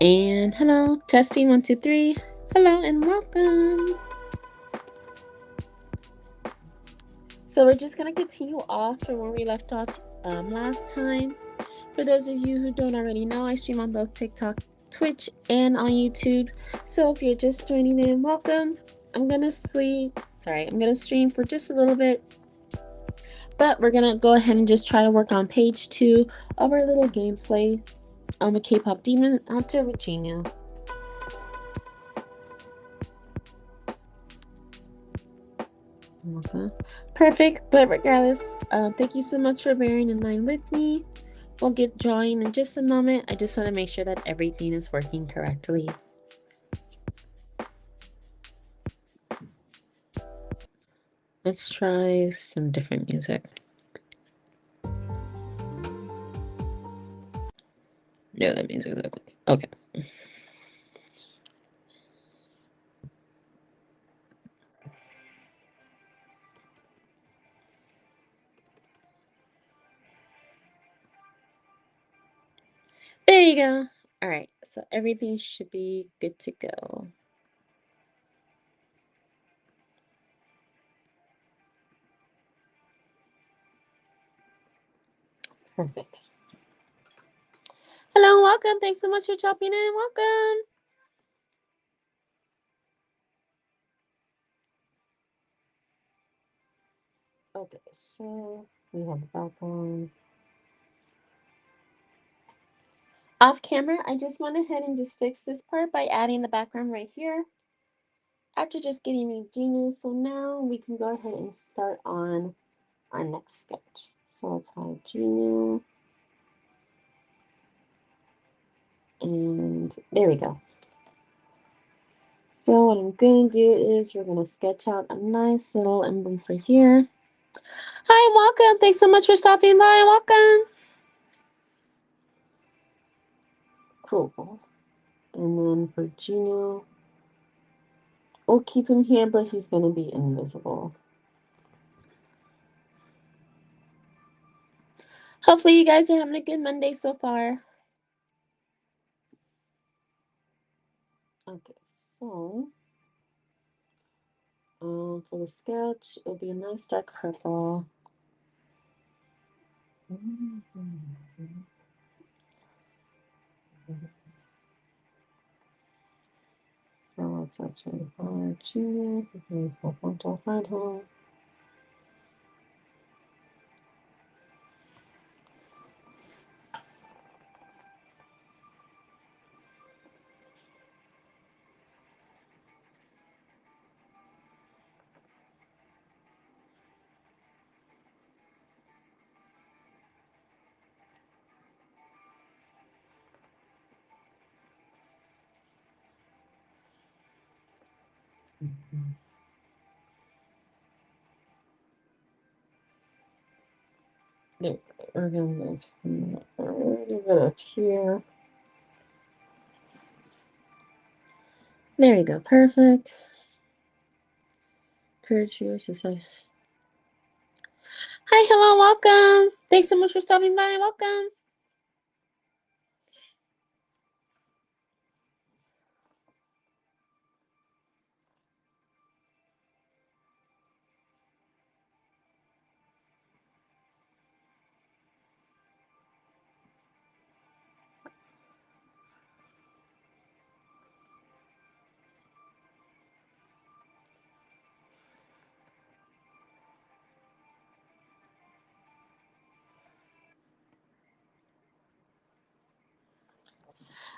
And hello, testing 1, 2, 3. Hello and welcome. So we're just gonna continue off from where we left off last time. For those of you who don't already know, I stream on both TikTok, Twitch, and on YouTube. So if you're just joining in, welcome. I'm gonna stream for just a little bit. But we're gonna go ahead and just try to work on page 2 of our little gameplay with K-pop Demon Hunter with Gino. Okay. Perfect, but regardless, thank you so much for bearing in mind with me. We'll get drawing in just a moment. I just want to make sure that everything is working correctly. Let's try some different music. No, that music is ugly. Okay. There you go. All right, so everything should be good to go. Perfect. Hello, welcome. Thanks so much for chopping in. Welcome. Okay, so we have the background. Off camera, I just went ahead and just fixed this part by adding the background right here. After just getting a genius, so now we can go ahead and start on our next sketch. So let's hide Genu. And there we go. So what I'm going to do is we're going to sketch out a nice little emblem for here. Hi, welcome. Thanks so much for stopping by. Welcome. Cool. And then for Geno, we'll keep him here, but he's going to be invisible. Hopefully you guys are having a good Monday so far. Okay, so for the sketch, it'll be a nice dark purple. So let's actually hide Geno. We want to hide him. There, we're going to move it up here. There you go, perfect. Courage for your success. Hi, hello, welcome. Thanks so much for stopping by. Welcome.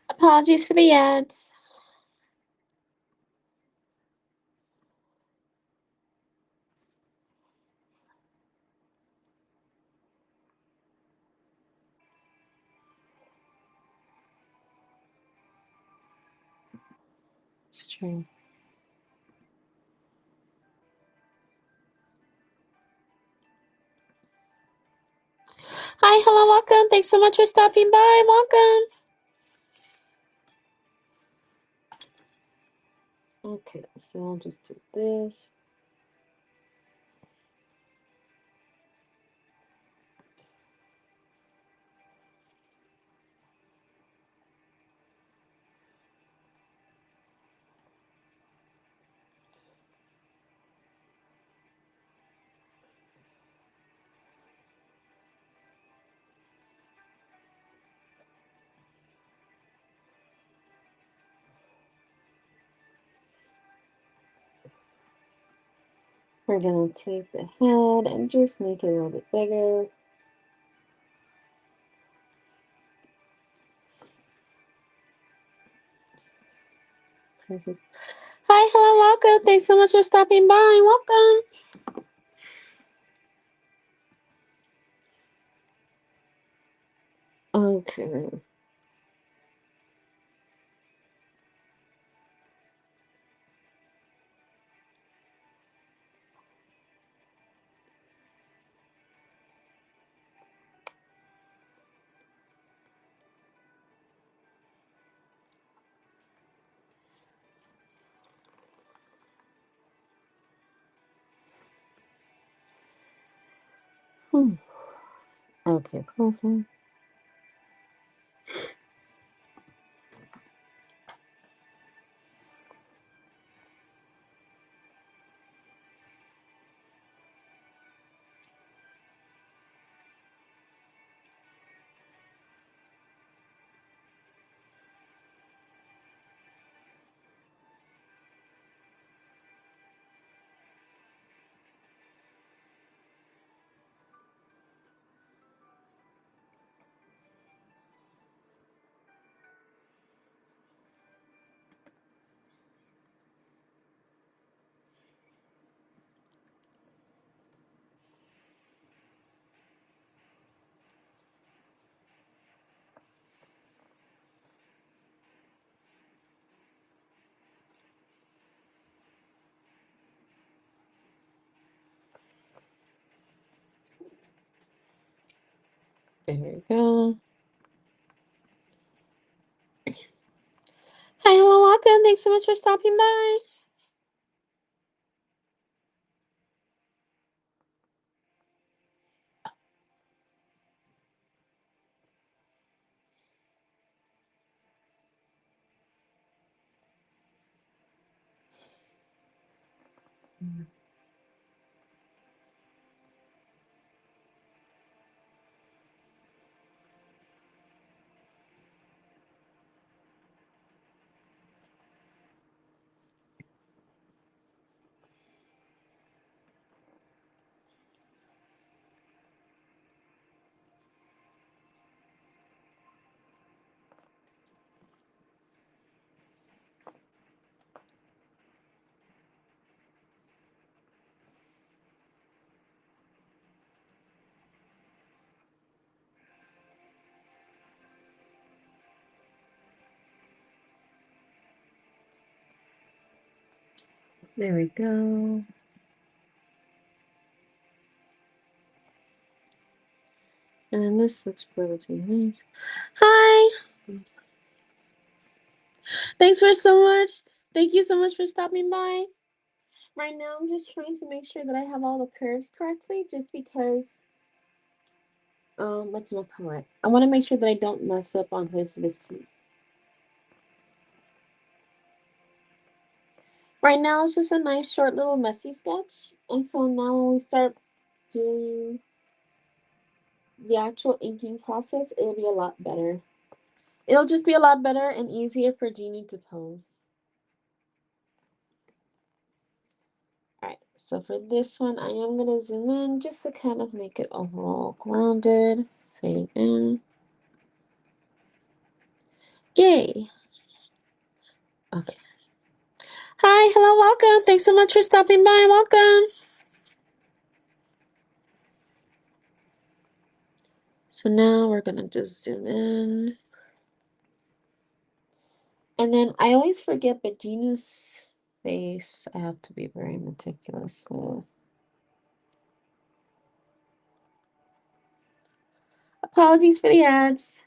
Apologies for the ads. It's true. Hi, hello, welcome. Thanks so much for stopping by. Welcome. Okay, so I'll just do this. We're going to take the head and just make it a little bit bigger. Perfect. Hi, hello, welcome. Thanks so much for stopping by. Welcome. Okay. Okay, Kofi. There we go. Hi, hello, welcome. Thanks so much for stopping by. There we go. And then this looks pretty nice. Hi. Thanks for so much. Thank you so much for stopping by. Right now, I'm just trying to make sure that I have all the curves correctly, just because, what's my correct? I want to make sure that I don't mess up on his receipt. Right now, it's just a nice, short, little messy sketch. And so now when we start doing the actual inking process, it'll be a lot better. It'll just be a lot better and easier for Jeannie to pose. Alright, so for this one, I am going to zoom in just to kind of make it overall grounded. Save in. Yay! Okay. Hi, hello, welcome. Thanks so much for stopping by. Welcome. So now we're going to just zoom in. And then I always forget, but Ginu's face, I have to be very meticulous with. Apologies for the ads.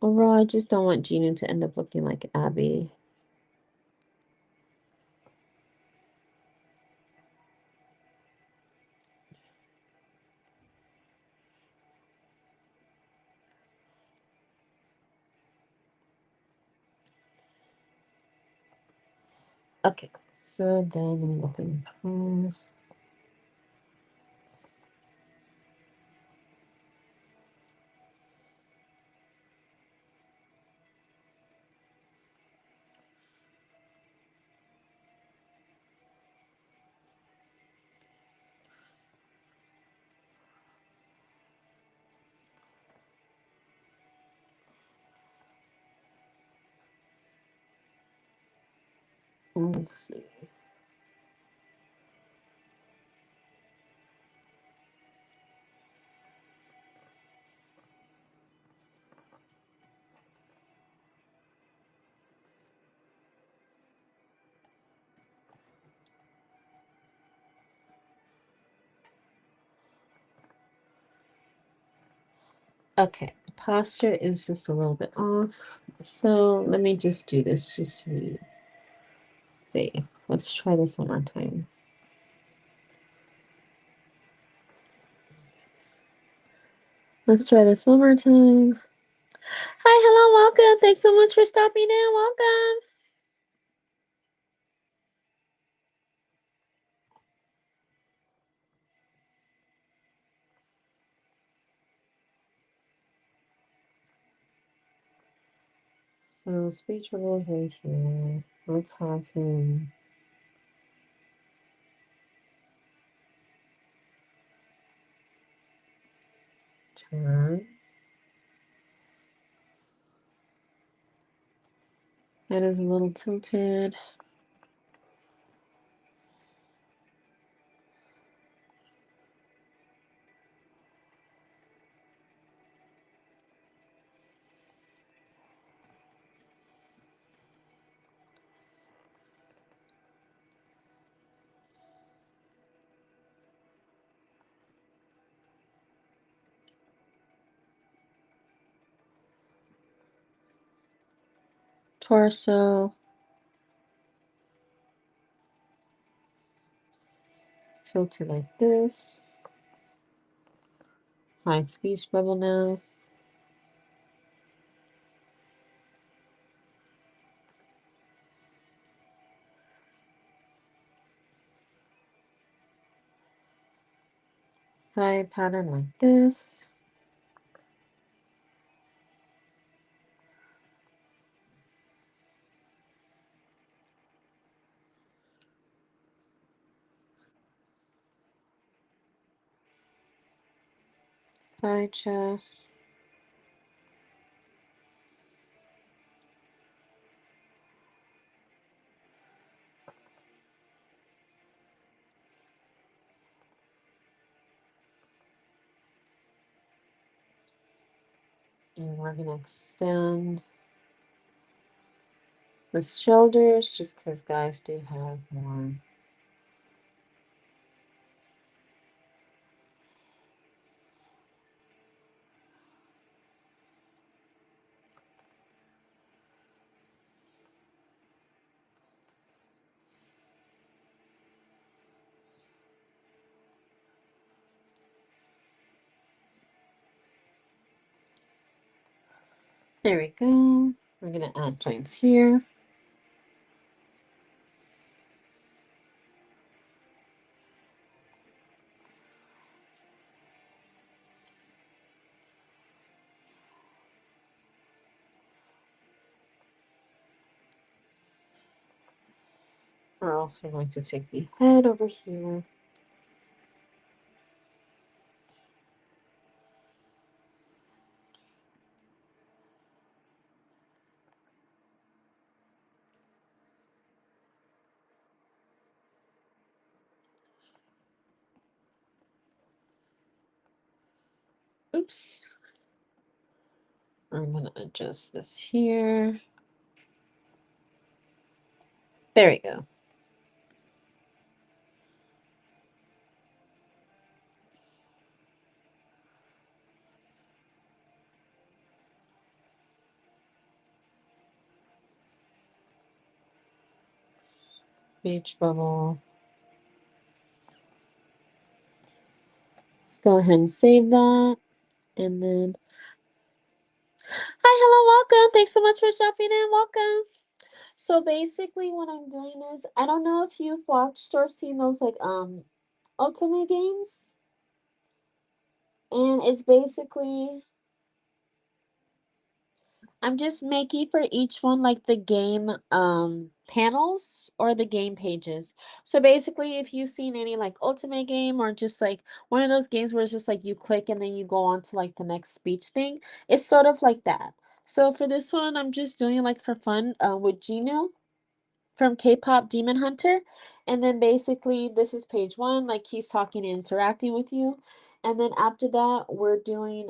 Overall, I just don't want Ginu to end up looking like Abby. Okay, so then let me look in pose. Let's see. Okay, posture is just a little bit off. So let me just do this just to see. Let's try this one more time. Let's try this one more time. Hi, hello, welcome. Thanks so much for stopping in. Welcome. So speech realization. What's happening? Turn. It is a little tilted. Torso. Tilted like this. High speech bubble now. Side pattern like this. Side chest. And we're going to extend the shoulders just because guys do have more. There we go. We're going to add joints here. We're also going to take the head over here. Oops. I'm going to adjust this here. There we go. Beach bubble. Let's go ahead and save that. And then, hi, hello, welcome. Thanks so much for shopping in. Welcome. So basically what I'm doing is, I don't know if you've watched or seen those like ultimate games. And it's basically, I'm just making for each one like the game panels or the game pages. So basically if you've seen any like ultimate game or just like one of those games where it's just like you click and then you go on to like the next speech thing, it's sort of like that. So for this one, I'm just doing it like for fun with Gino. from kpopdemonhunter. And then basically this is page 1, like he's talking and interacting with you. And then after that, we're doing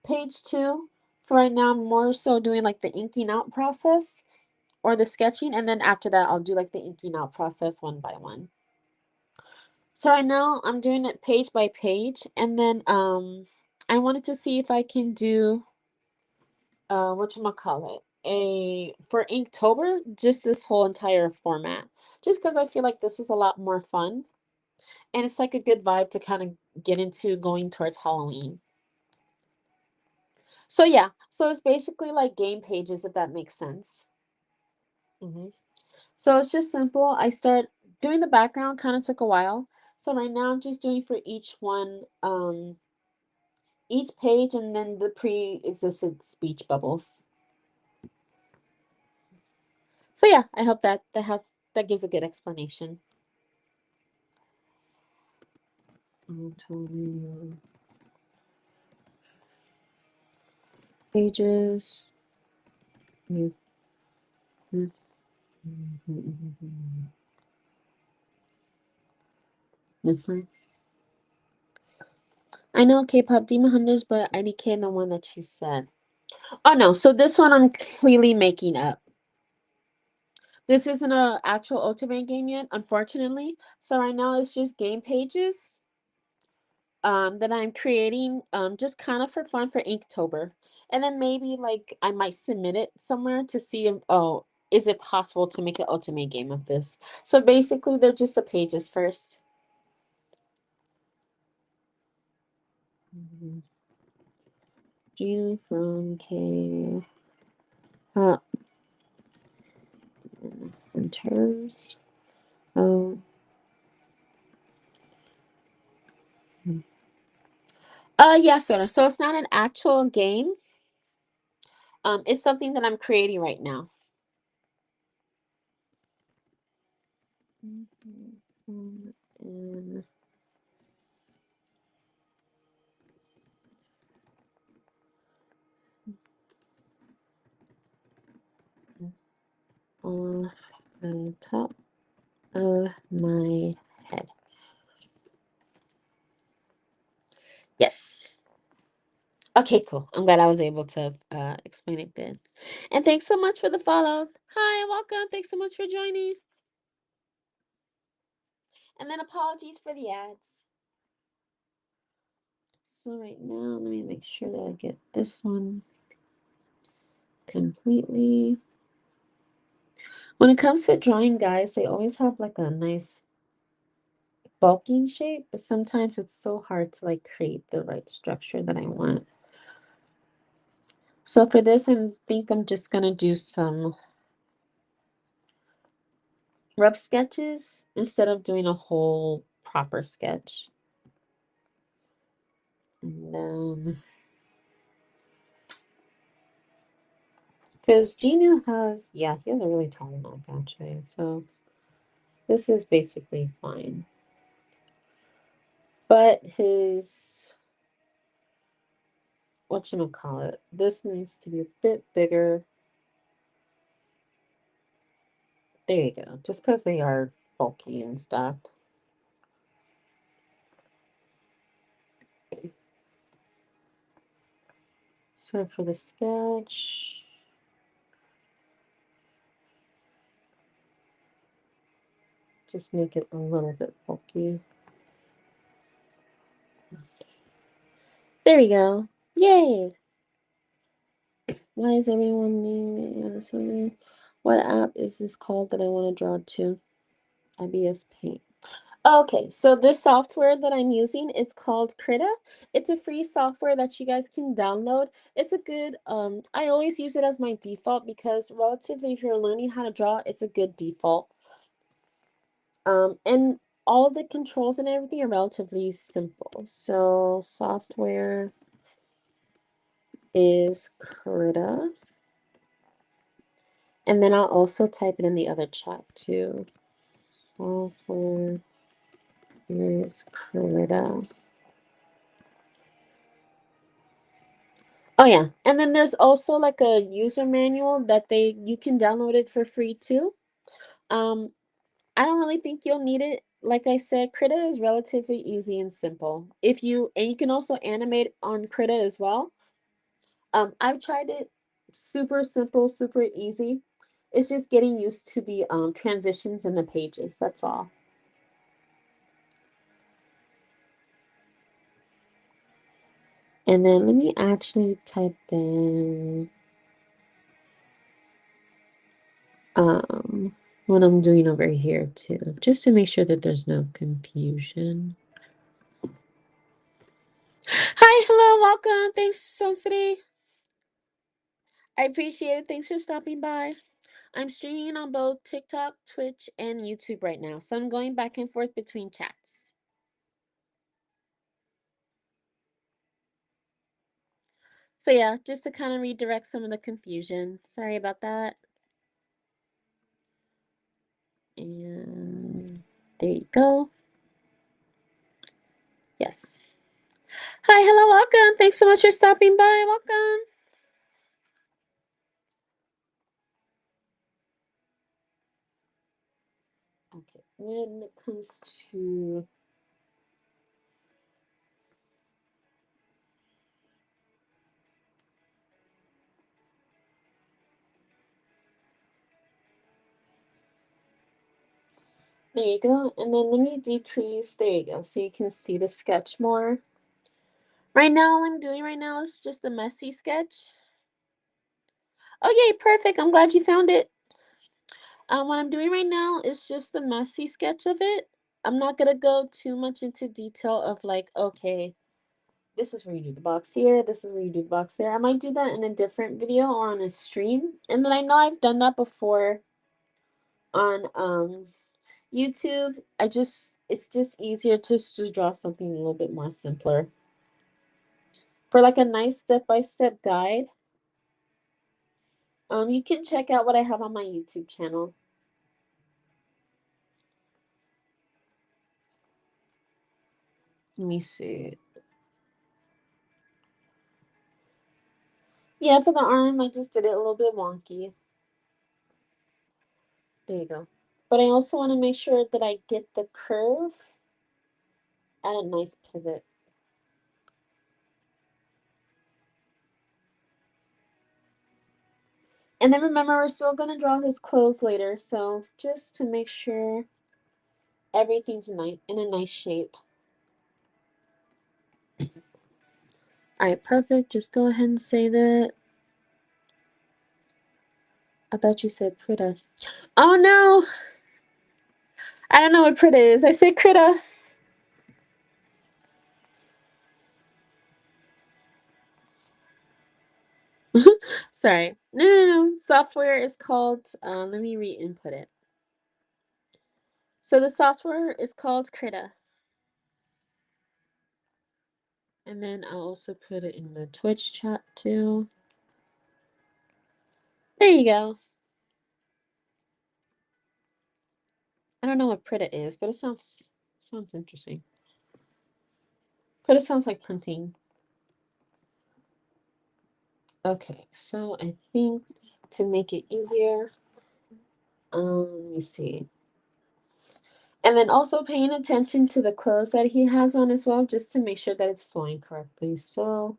page 2. For right now, I'm more so doing like the inking out process or the sketching, and then after that I'll do like the inking out process one by one. So right now I'm doing it page by page, and then I wanted to see if I can do whatchamacallit, for Inktober, just this whole entire format. Just because I feel like this is a lot more fun. And it's like a good vibe to kind of get into going towards Halloween. So yeah, so it's basically like game pages, if that makes sense. So it's just simple. I start doing the background, kind of took a while. So right now I'm just doing for each one, each page, and then the pre-existed speech bubbles. So yeah, I hope that gives a good explanation. Pages. This one. I know K-pop Demon Hunters, but IDK the one that you said. Oh no, so this one I'm clearly making up. This isn't an actual otomegame game yet, unfortunately. So right now it's just game pages that I'm creating just kind of for fun for Inktober. And then maybe like I might submit it somewhere to see if, oh, is it possible to make an otomegame game of this? So basically they're just the pages first. G from K enters. Oh. Yeah, sort of. So it's not an actual game. It's something that I'm creating right now. And off the top of my head. Yes. Okay, cool. I'm glad I was able to explain it good. And thanks so much for the follow. Hi, welcome. Thanks so much for joining. And then apologies for the ads. So right now, let me make sure that I get this one completely. When it comes to drawing, guys, they always have like a nice bulking shape, but sometimes it's so hard to like create the right structure that I want. So for this, I think I'm just gonna do some rough sketches instead of doing a whole proper sketch. And then, because Genu has, yeah, he has a really tall neck actually, so this is basically fine. But his, whatchamacallit, this needs to be a bit bigger. There you go, just because they are bulky and stuff. So for the sketch, just make it a little bit bulky. There we go. Yay! Why is everyone naming what app is this called that I want to draw to? IBS Paint. Okay, so this software that I'm using, it's called Krita. It's a free software that you guys can download. It's a good, I always use it as my default because relatively if you're learning how to draw, it's a good default. And all of the controls and everything are relatively simple. So software is Krita. And then I'll also type it in the other chat too. Software is Krita. Oh yeah, and then there's also like a user manual that you can download it for free too. I don't really think you'll need it. Like I said, Krita is relatively easy and simple. And you can also animate on Krita as well. I've tried it, super simple, super easy. It's just getting used to the transitions in the pages. That's all. And then let me actually type in what I'm doing over here too, just to make sure that there's no confusion. Hi, hello, welcome. Thanks, Sensity. I appreciate it. Thanks for stopping by. I'm streaming on both TikTok, Twitch, and YouTube right now, so I'm going back and forth between chats. So yeah, just to kind of redirect some of the confusion. Sorry about that. And there you go. Yes. Hi, hello, welcome. Thanks so much for stopping by. Welcome. Okay, when it comes to there you go. And then let me decrease. There you go. So you can see the sketch more. Right now, all I'm doing right now is just a messy sketch. Okay, perfect. I'm glad you found it. What I'm doing right now is just a messy sketch of it. I'm not gonna go too much into detail of like, okay, this is where you do the box here, this is where you do the box there. I might do that in a different video or on a stream. And then I know I've done that before on YouTube. It's just easier to just draw something a little bit more simpler. For like a nice step-by-step guide, you can check out what I have on my YouTube channel. Let me see. Yeah, for the arm, I just did it a little bit wonky. There you go. But I also want to make sure that I get the curve at a nice pivot. And then remember, we're still going to draw his clothes later. So just to make sure everything's nice in a nice shape. All right, perfect. Just go ahead and save it. I thought you said Prita. Oh no! I don't know what Prita is. I said Krita. Sorry. No. Software is called, let me re-input it. So the software is called Krita. And then I'll also put it in the Twitch chat too. There you go. I don't know what Prita is, but it sounds interesting. But it sounds like printing. Okay, so I think to make it easier, let me see. And then also paying attention to the clothes that he has on as well, just to make sure that it's flowing correctly. So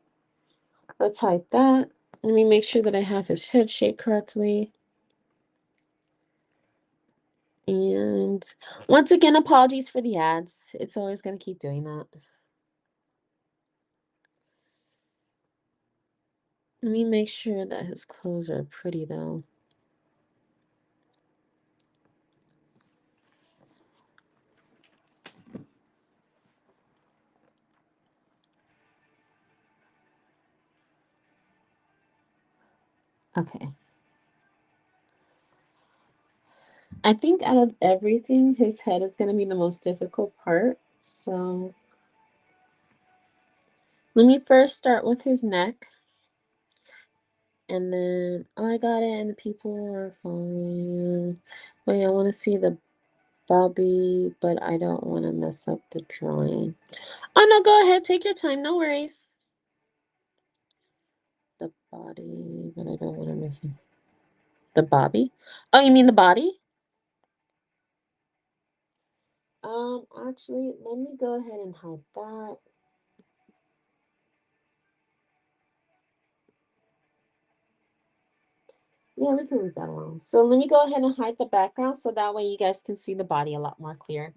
let's hide that. Let me make sure that I have his head shape correctly. And once again, apologies for the ads. It's always going to keep doing that. Let me make sure that his clothes are pretty though. Okay. I think out of everything, his head is going to be the most difficult part. So let me first start with his neck. And then, oh, I got it. And the people are following. Wait, I want to see the Bobby, but I don't want to mess up the drawing. Oh, no, go ahead. Take your time. No worries. The body, but I don't want to miss it. The Bobby? Oh, you mean the body? Actually, let me go ahead and hide that. Yeah, we can leave that alone. So let me go ahead and hide the background so that way you guys can see the body a lot more clear.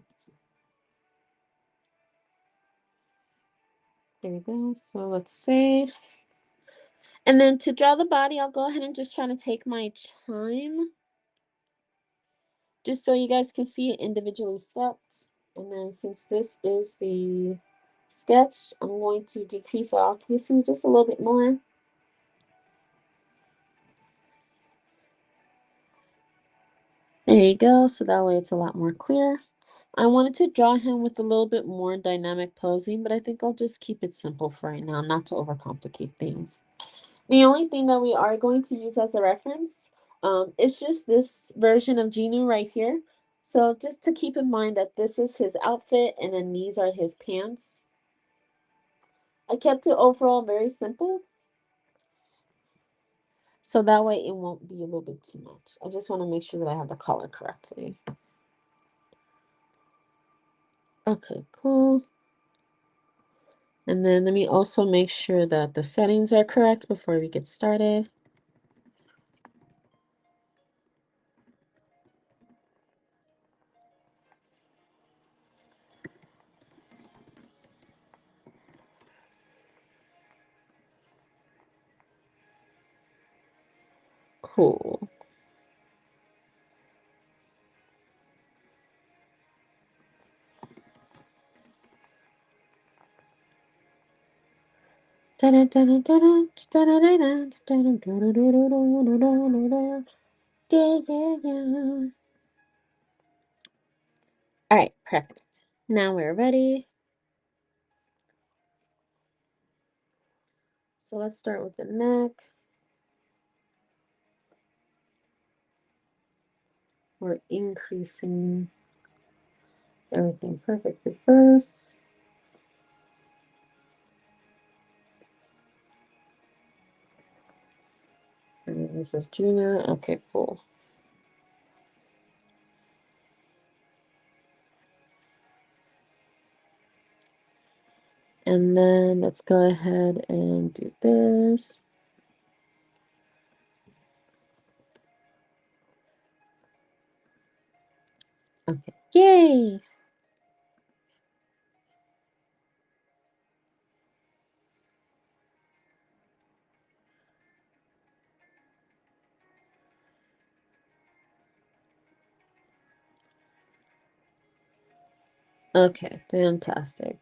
There we go. So let's save. And then to draw the body, I'll go ahead and just try to take my time, just so you guys can see it individually stepped. And then since this is the sketch, I'm going to decrease the occupancy just a little bit more. There you go. So that way it's a lot more clear. I wanted to draw him with a little bit more dynamic posing, but I think I'll just keep it simple for right now, not to overcomplicate things. The only thing that we are going to use as a reference is just this version of Genu right here. So just to keep in mind that this is his outfit and then these are his pants. I kept it overall very simple, so that way it won't be a little bit too much. I just want to make sure that I have the color correctly. Okay, cool. And then let me also make sure that the settings are correct before we get started. Cool. All right, perfect. Now we're ready. So let's start with the neck. We're increasing everything perfectly first. And this is Gina. Okay, cool. And then let's go ahead and do this. Okay, yay! Okay, fantastic.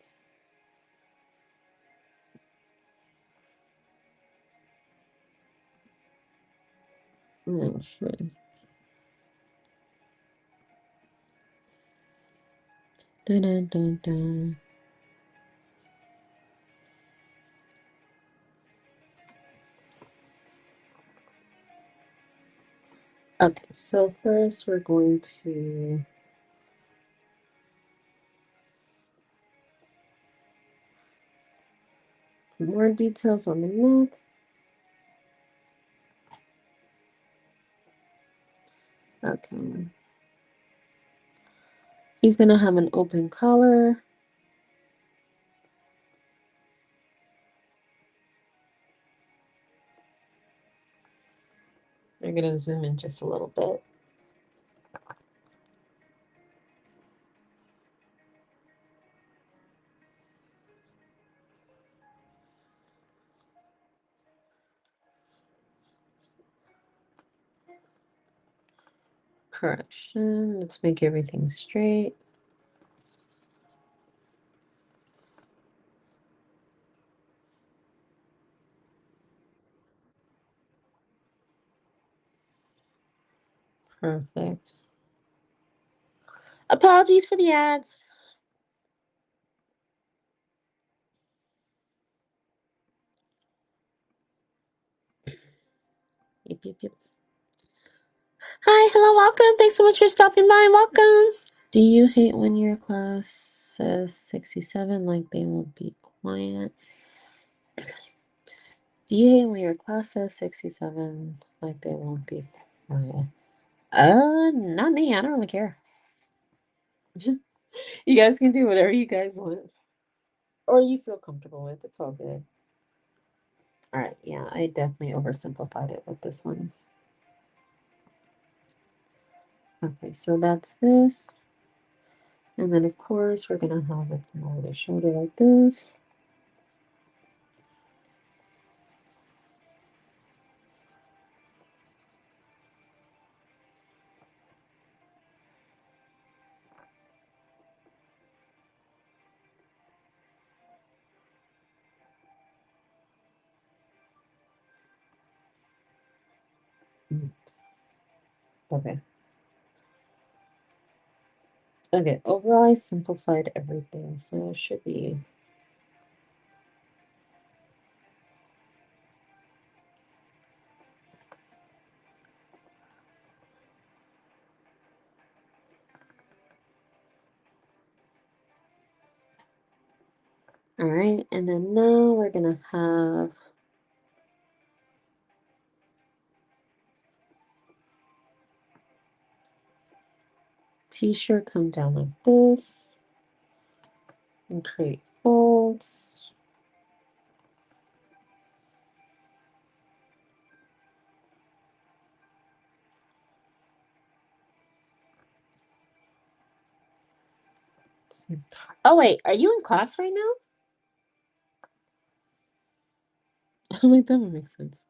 Okay. Dun, dun, dun, dun. Okay, so first we're going to put more details on the neck. Okay. He's gonna have an open collar. I'm gonna zoom in just a little bit. Correction. Let's make everything straight. Perfect. Apologies for the ads. Yep, yep, yep. Hi, hello, welcome. Thanks so much for stopping by. Welcome. Do you hate when your class says 67 like they won't be quiet? Do you hate when your class says 67 like they won't be quiet? Not me. I don't really care. You guys can do whatever you guys want. Or you feel comfortable with. It's all good. All right, yeah, I definitely oversimplified it with this one. Okay, so that's this. And then, of course, we're going to have it come over the shoulder like this. Okay. Okay, overall I simplified everything, so it should be... All right, and then now we're gonna have t-shirt come down like this and create folds. Oh wait, are you in class right now? Oh wait, that would make sense.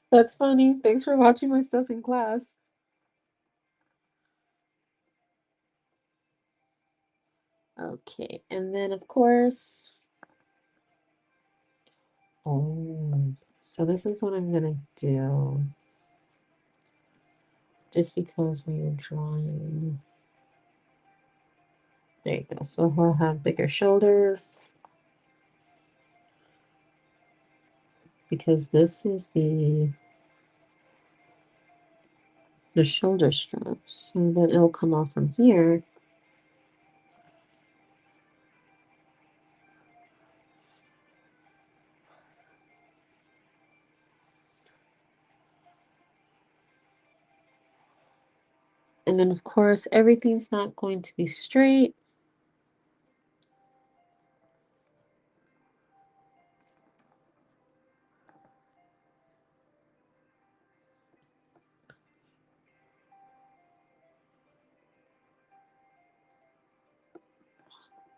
That's funny. Thanks for watching my stuff in class. Okay, and then of course... Oh, so this is what I'm gonna do. Just because we are drawing... There you go. So he'll have bigger shoulders. Because this is the shoulder straps. So then it'll come off from here. And then, of course, everything's not going to be straight.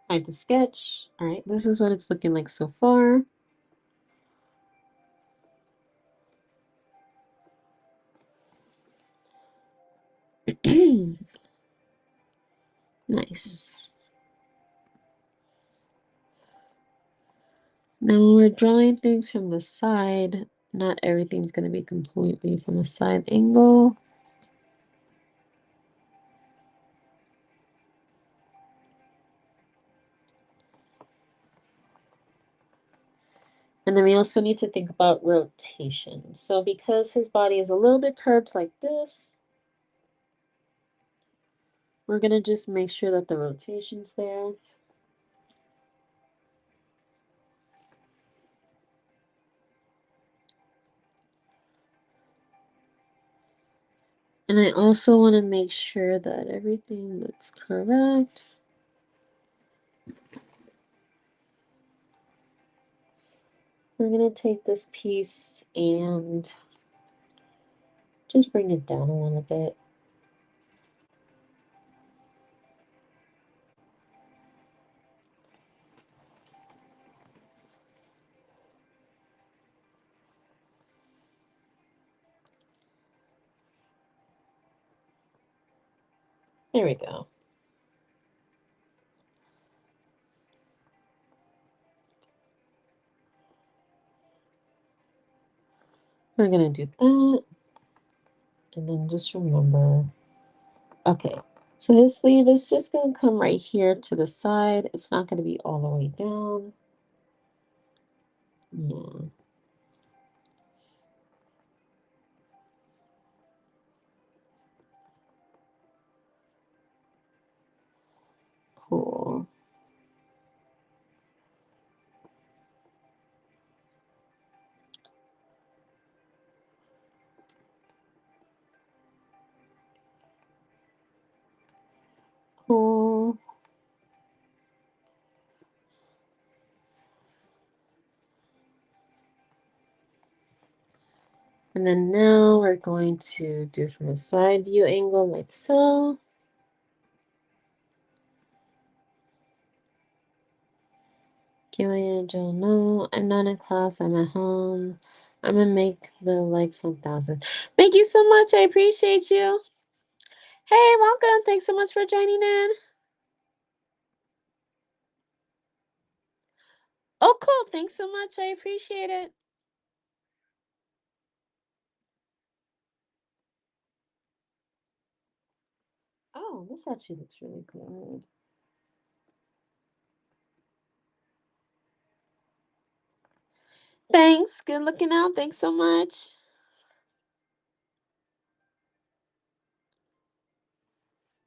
Hide the sketch. All right, this is what it's looking like so far. Nice. Now when we're drawing things from the side, not everything's going to be completely from a side angle. And then we also need to think about rotation. So because his body is a little bit curved like this, we're going to just make sure that the rotation's there. And I also want to make sure that everything looks correct. We're going to take this piece and just bring it down a little bit. There we go. We're going to do that. And then just remember, okay, so his sleeve is just going to come right here to the side. It's not going to be all the way down. Yeah. Cool. And then now we're going to do from a side view angle like so. Keely and Jill, no, I'm not in class, I'm at home. I'm gonna make the likes 1,000. Thank you so much, I appreciate you. Hey, welcome, thanks so much for joining in. Oh, cool, thanks so much, I appreciate it. Oh, this actually looks really good. Thanks, good looking out, thanks so much.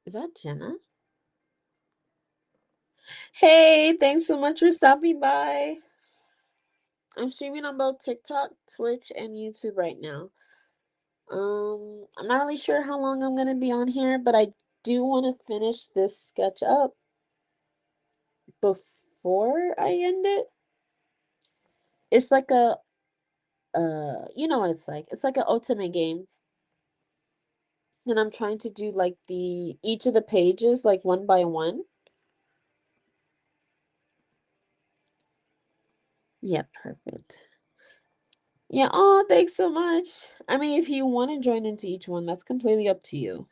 Is that Jenna? Hey, thanks so much for stopping by. I'm streaming on both TikTok, Twitch, and YouTube right now. I'm not really sure how long I'm gonna be on here, but I do want to finish this sketch up before I end it. It's like a you know what it's like. It's like an otomegame. And I'm trying to do like each of the pages like one by one. Yeah, perfect. Yeah, oh, thanks so much. I mean, if you want to join into each one, that's completely up to you.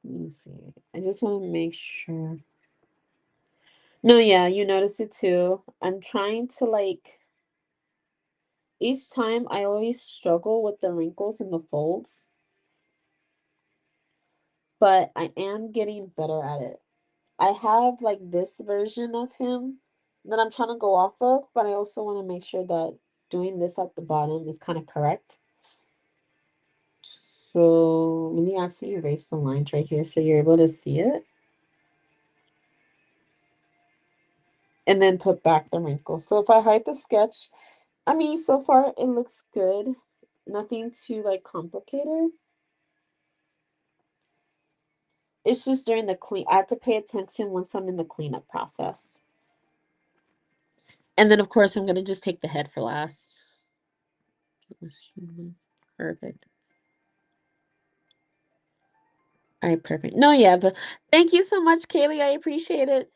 Let me see. I just want to make sure. No, yeah, you notice it too. I'm trying to like each time I always struggle with the wrinkles and the folds, but I am getting better at it. I have like this version of him that I'm trying to go off of, but I also want to make sure that doing this at the bottom is kind of correct. So let me actually erase the lines right here so you're able to see it. And then put back the wrinkles. So if I hide the sketch, I mean, so far it looks good. Nothing too like complicated. It's just during the clean. I have to pay attention once I'm in the cleanup process. And then, of course, I'm going to just take the head for last. Perfect. All right, perfect. No, yeah, but thank you so much, Kaylee. I appreciate it.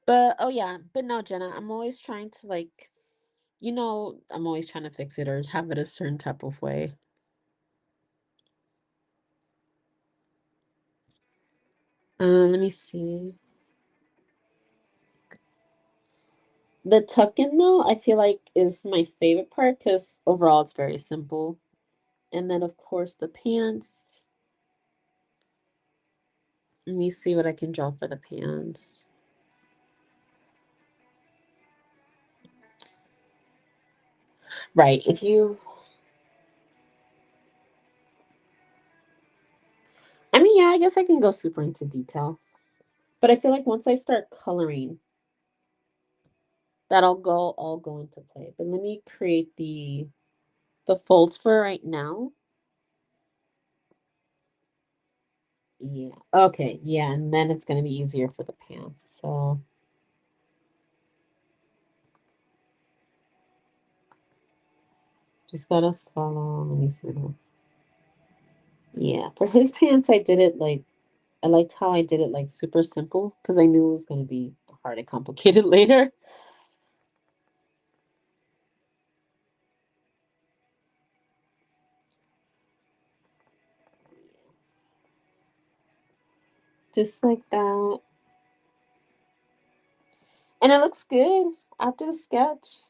But, oh, yeah, but no, Jenna, I'm always trying to, like, I'm always trying to fix it or have it a certain type of way. Let me see. The tuck in, though, I feel like is my favorite part because overall it's very simple. And then, of course, the pants. Let me see what I can draw for the pants. Right. I mean, yeah, I guess I can go super into detail. But I feel like once I start coloring, that'll all go into play. But let me create the folds for right now. Yeah. Okay. Yeah, and then it's gonna be easier for the pants. So just gotta follow. Let me see. Yeah, for his pants, I liked how I did it like super simple because I knew it was gonna be hard and complicated later. Just like that. And it looks good after the sketch.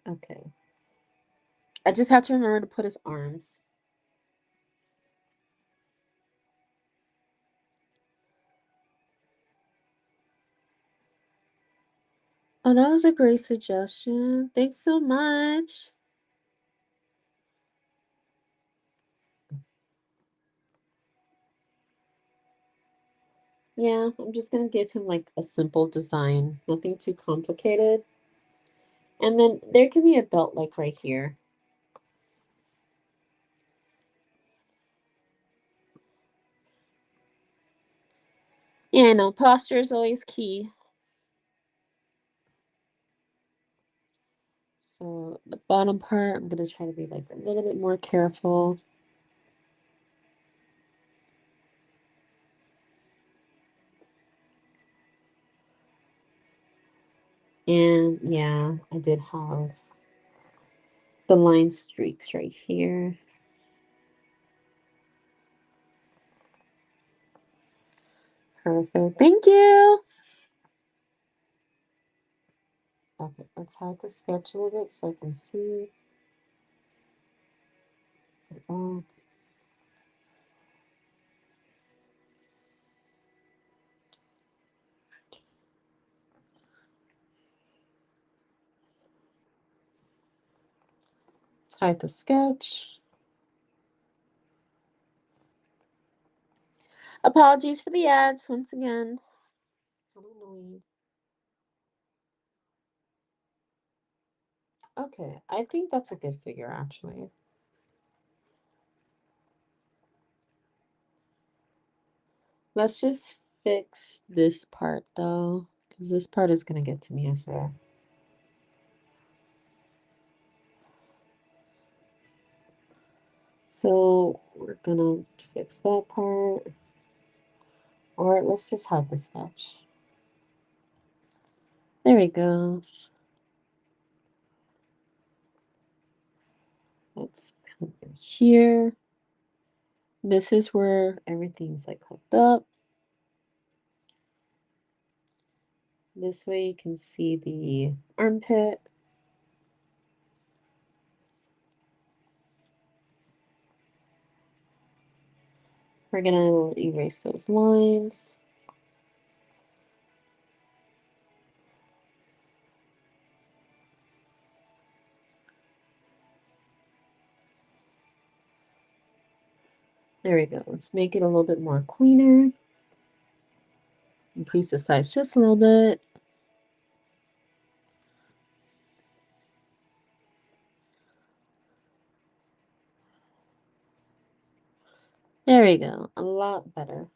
Okay. I just have to remember to put his arms. Oh, that was a great suggestion. Thanks so much. Yeah, I'm just gonna give him like a simple design, nothing too complicated. And then there can be a belt like right here. Yeah, I know posture is always key. So the bottom part, I'm going to try to be like a little bit more careful. And yeah, I did have the line streaks right here. Perfect. Thank you. Okay, let's hide the sketch a little bit so I can see. Oh. Let's hide the sketch. Apologies for the ads once again. Kind of annoying. Okay, I think that's a good figure actually. Let's just fix this part though, because this part is going to get to me as well. So we're going to fix that part. Or let's just hide the sketch. There we go. Let's come here. This is where everything's like hooked up. This way you can see the armpit. We're gonna erase those lines. There we go. Let's make it a little bit more cleaner. Increase the size just a little bit. There we go. A lot better.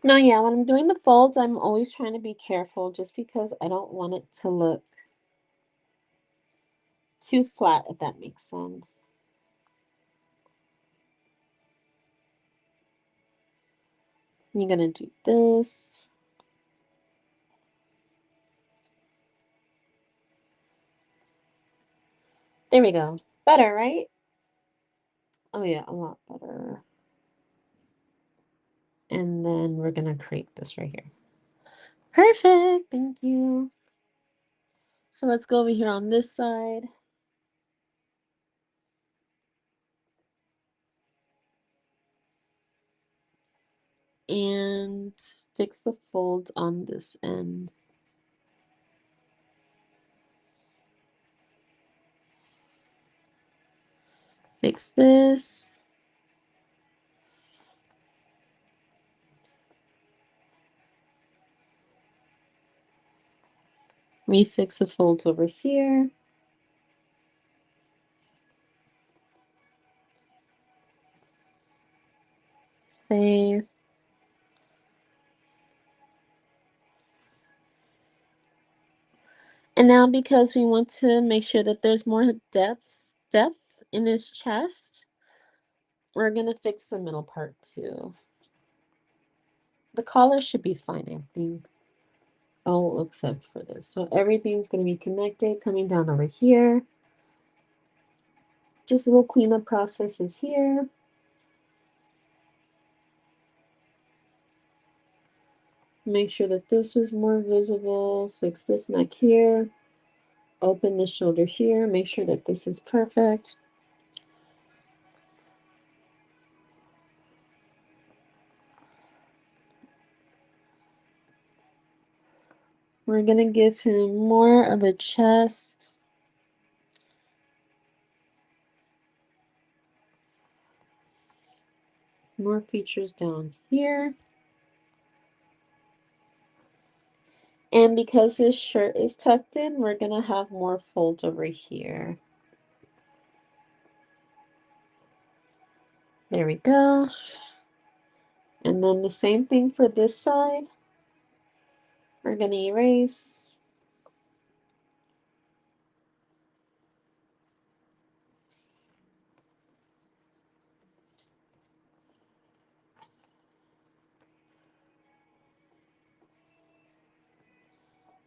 No, yeah, when I'm doing the folds, I'm always trying to be careful just because I don't want it to look too flat, if that makes sense. You're gonna do this. There we go. Better, right? Oh yeah, a lot better. And then we're gonna create this right here. Perfect, thank you. So let's go over here on this side. And fix the folds on this end. Fix this. Refix the folds over here. Save. And now because we want to make sure that there's more depth in his chest, we're going to fix the middle part too. The collar should be fine, I think. Oh, except for this. So everything's going to be connected coming down over here. Just little cleanup processes here. Make sure that this is more visible. Fix this neck here. open the shoulder here. Make sure that this is perfect. We're going to give him more of a chest. More features down here. And because his shirt is tucked in, we're going to have more folds over here. There we go. And then the same thing for this side. We're going to erase.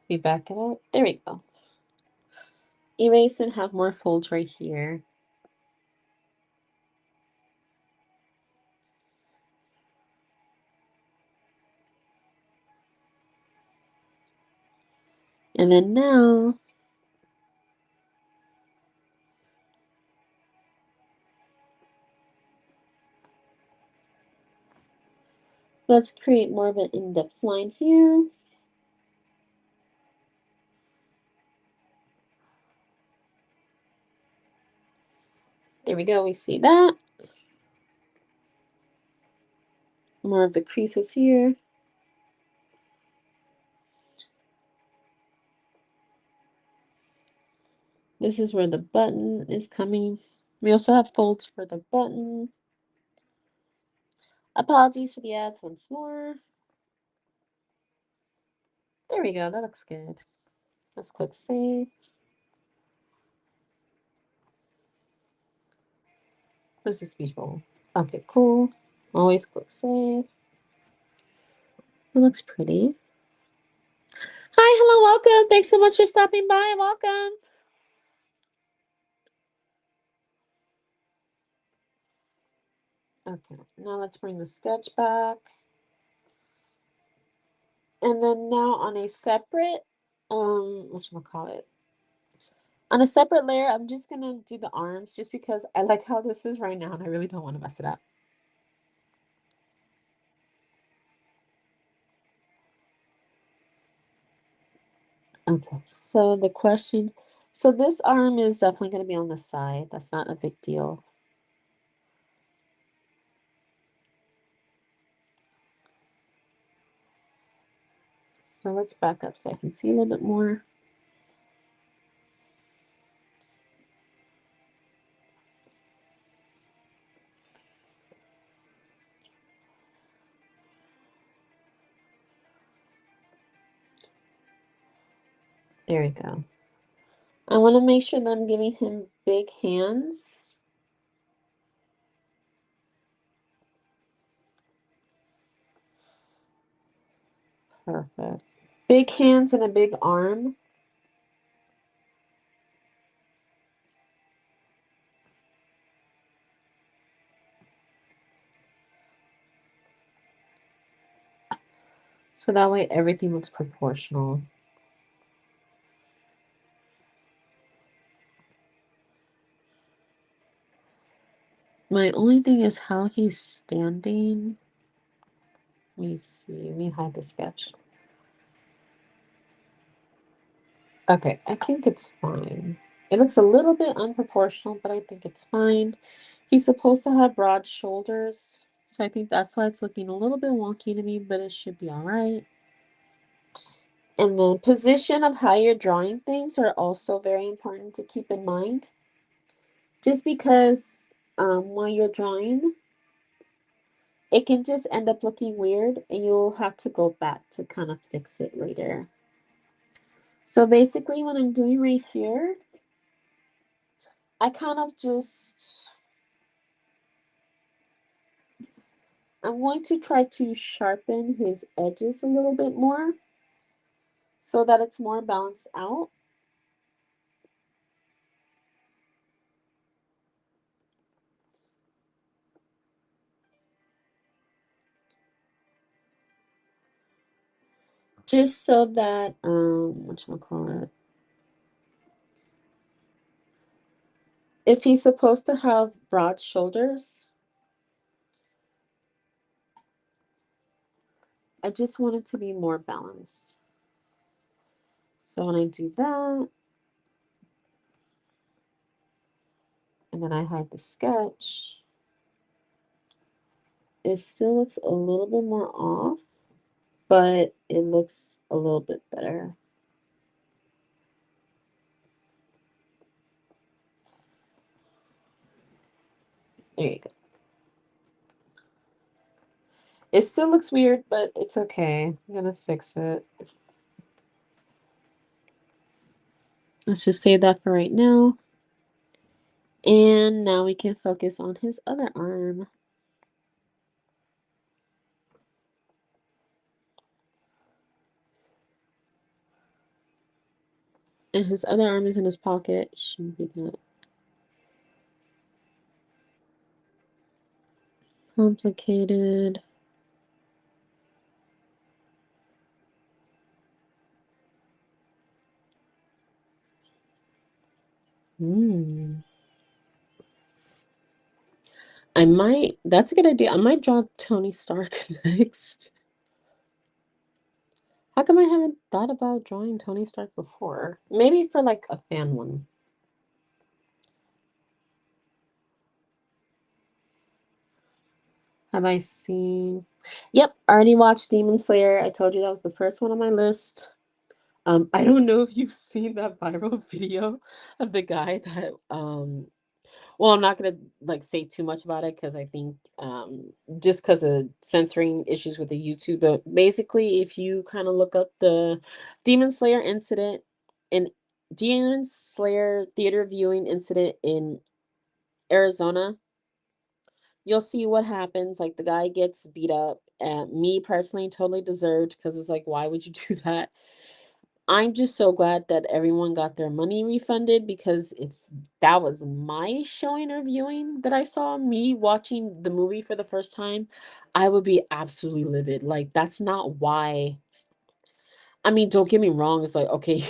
We back it up. There we go. Erase and have more folds right here. And then now, let's create more of an in-depth line here. There we go, we see that. More of the creases here. This is where the button is coming. We also have folds for the button. Apologies for the ads once more. There we go, that looks good. Let's click save. What's the speech bubble? Okay, cool. Always click save. It looks pretty. Hi, hello, welcome. Thanks so much for stopping by. Welcome. Okay, now let's bring the sketch back. And then now on a separate, whatchamacallit? On a separate layer, I'm just gonna do the arms just because I like how this is right now and I really don't want to mess it up. Okay, so the question, so this arm is definitely going to be on the side. That's not a big deal. So let's back up so I can see a little bit more. There we go. I want to make sure that I'm giving him big hands. Perfect. Big hands and a big arm. So that way everything looks proportional. My only thing is how he's standing. Let me see. Let me hide the sketch. Okay, I think it's fine. It looks a little bit unproportional, but I think it's fine. He's supposed to have broad shoulders, so I think that's why it's looking a little bit wonky to me, but it should be all right. And the position of how you're drawing things are also very important to keep in mind. Just because while you're drawing, it can just end up looking weird and you'll have to go back to kind of fix it later. So basically what I'm doing right here, I kind of just, I'm going to try to sharpen his edges a little bit more so that it's more balanced out. Just so that, whatchamacallit, if he's supposed to have broad shoulders, I just want it to be more balanced. So when I do that, and then I hide the sketch, it still looks a little bit more off, but it looks a little bit better. There you go. It still looks weird, but it's okay. I'm gonna fix it. Let's just save that for right now. And now we can focus on his other arm. And his other arm is in his pocket. Shouldn't be that complicated. That's a good idea. I might draw Tony Stark next. How come I haven't thought about drawing Tony Stark before? Maybe for like a fan one. Have I seen? Yep, already watched Demon Slayer. I told you that was the first one on my list. I don't know if you've seen that viral video of the guy that well, I'm not gonna like say too much about it because I think just because of censoring issues with the YouTube. But basically, if you kind of look up the Demon Slayer incident and Demon Slayer theater viewing incident in Arizona, you'll see what happens. Like the guy gets beat up. And me personally, totally deserved because it's like, why would you do that? I'm just so glad that everyone got their money refunded because if that was my showing or viewing that I saw me watching the movie for the first time, I would be absolutely livid. Like, that's not why. I mean, don't get me wrong. It's like, okay,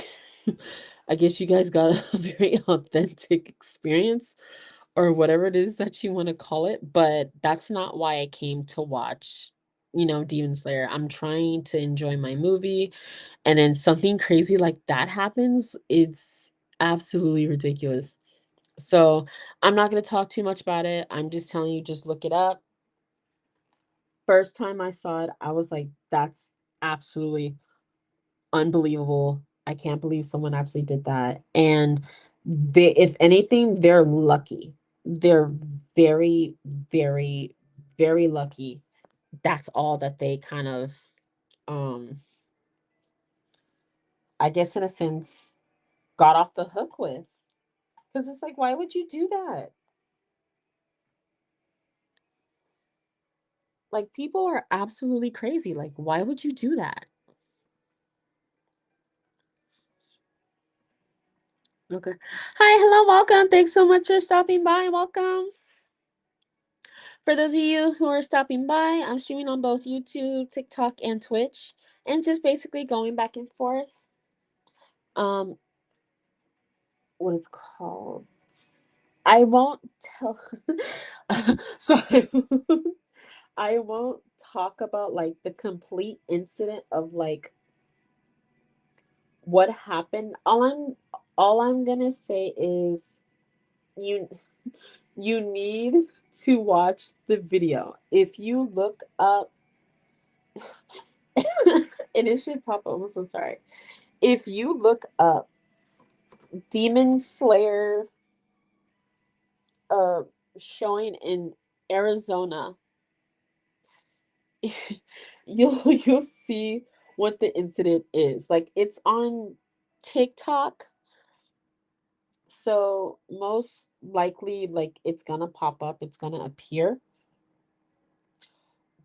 I guess you guys got a very authentic experience or whatever it is that you want to call it, but that's not why I came to watch, Demon Slayer. I'm trying to enjoy my movie and then something crazy like that happens, it's absolutely ridiculous. So I'm not going to talk too much about it. I'm just telling you, just look it up. First time I saw it, I was like, that's absolutely unbelievable. I can't believe someone actually did that. And if anything, they're lucky. They're very, very, very lucky. That's all that they kind of, um, I guess in a sense, got off the hook with. Because it's like, why would you do that? Like, people are absolutely crazy. Like, why would you do that? Okay. Hi, hello, welcome. Thanks so much for stopping by. Welcome. For those of you who are stopping by, I'm streaming on both YouTube, TikTok, and Twitch, and just basically going back and forth. Um, what is called? I won't tell. so I won't talk about like the complete incident of like what happened. All I'm gonna say is you you need to watch the video. If you look up and it should pop up, I'm so sorry. If you look up Demon Slayer uh showing in Arizona, you'll see what the incident is. Like it's on TikTok. So most likely like it's gonna pop up, it's gonna appear.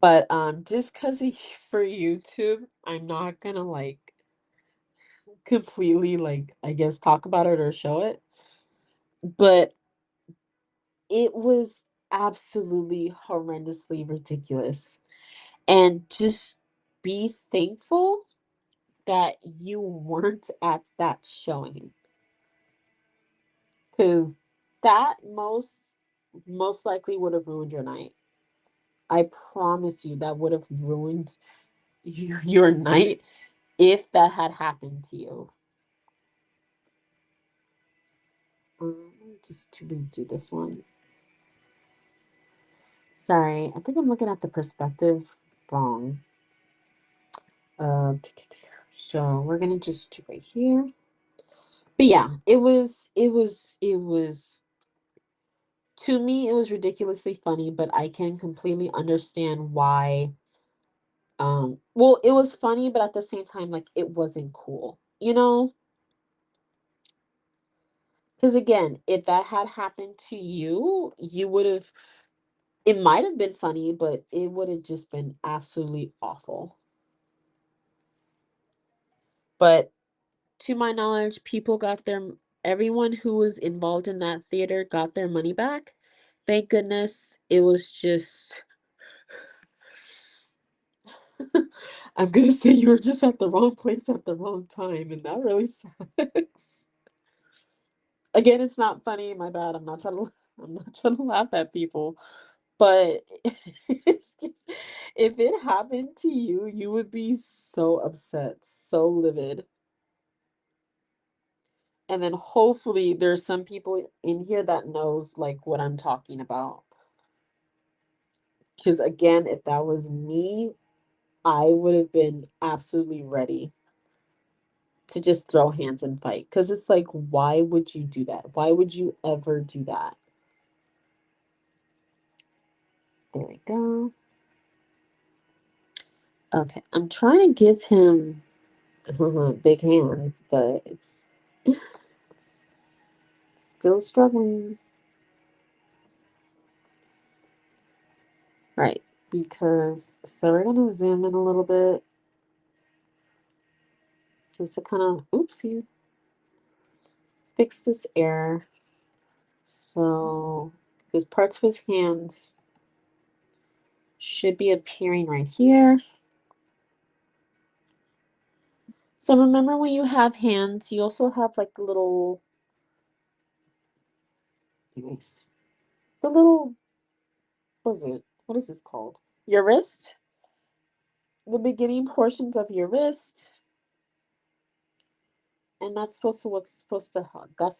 But just cuz for YouTube, I'm not gonna like completely like I guess talk about it or show it. But it was absolutely horrendously ridiculous. And just be thankful that you weren't at that showing. Cuz that most likely would have ruined your night. I promise you that would have ruined your night if that had happened to you. Just to redo this one. Sorry, I think I'm looking at the perspective wrong. So we're gonna just do right here. But yeah, it was to me it was ridiculously funny, but I can completely understand why. Well, it was funny, but at the same time, like it wasn't cool, you know? Because again, if that had happened to you, you would have, it might have been funny, but it would have just been absolutely awful. But to my knowledge, people got their, everyone who was involved in that theater got their money back. Thank goodness. It was just, I'm gonna say you were just at the wrong place at the wrong time, and that really sucks. Again, it's not funny. My bad. I'm not trying to laugh at people, but it's just, if it happened to you, you would be so upset, so livid. And then hopefully there's some people in here that knows like what I'm talking about. Because again, if that was me, I would have been absolutely ready to just throw hands and fight. Because it's like, why would you do that? Why would you ever do that? There we go. Okay, I'm trying to give him big hands, but it's still struggling. Right, because, so we're going to zoom in a little bit just to kind of, oopsie, fix this error. So, because parts of his hands should be appearing right here. So remember when you have hands, you also have like little, anyways, the little, what is it? What is this called? Your wrist? The beginning portions of your wrist. And that's supposed to, what's supposed to help. That's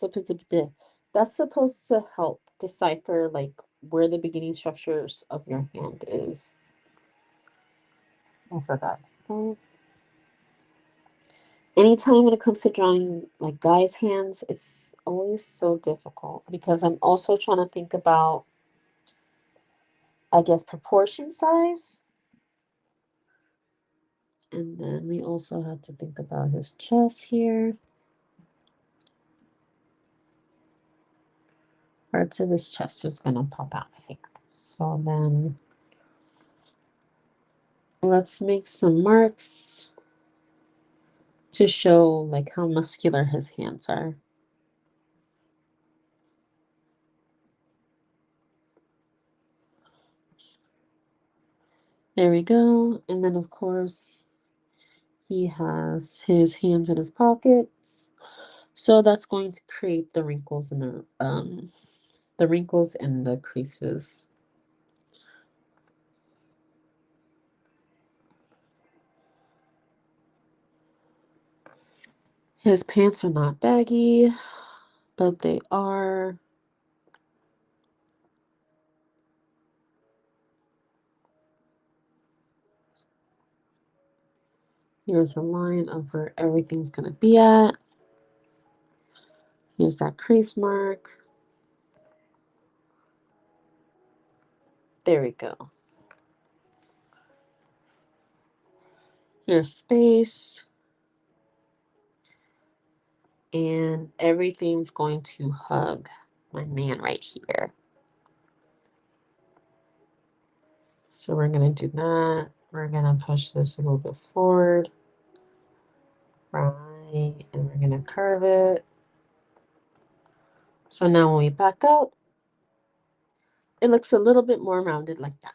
supposed to help decipher like where the beginning structures of your hand is. I forgot. Anytime when it comes to drawing like guys' hands, it's always so difficult because I'm also trying to think about, I guess, proportion size. And then we also have to think about his chest here. Parts of his chest is going to pop out here. So then let's make some marks to show like how muscular his hands are. There we go. And then of course he has his hands in his pockets. So that's going to create the wrinkles and the wrinkles and the creases. His pants are not baggy, but they are. Here's a line of where everything's going to be at. Here's that crease mark. There we go. Here's space. And everything's going to hug my man right here. So we're going to do that. We're going to push this a little bit forward. Right. And we're going to curve it. So now when we back out, it looks a little bit more rounded like that.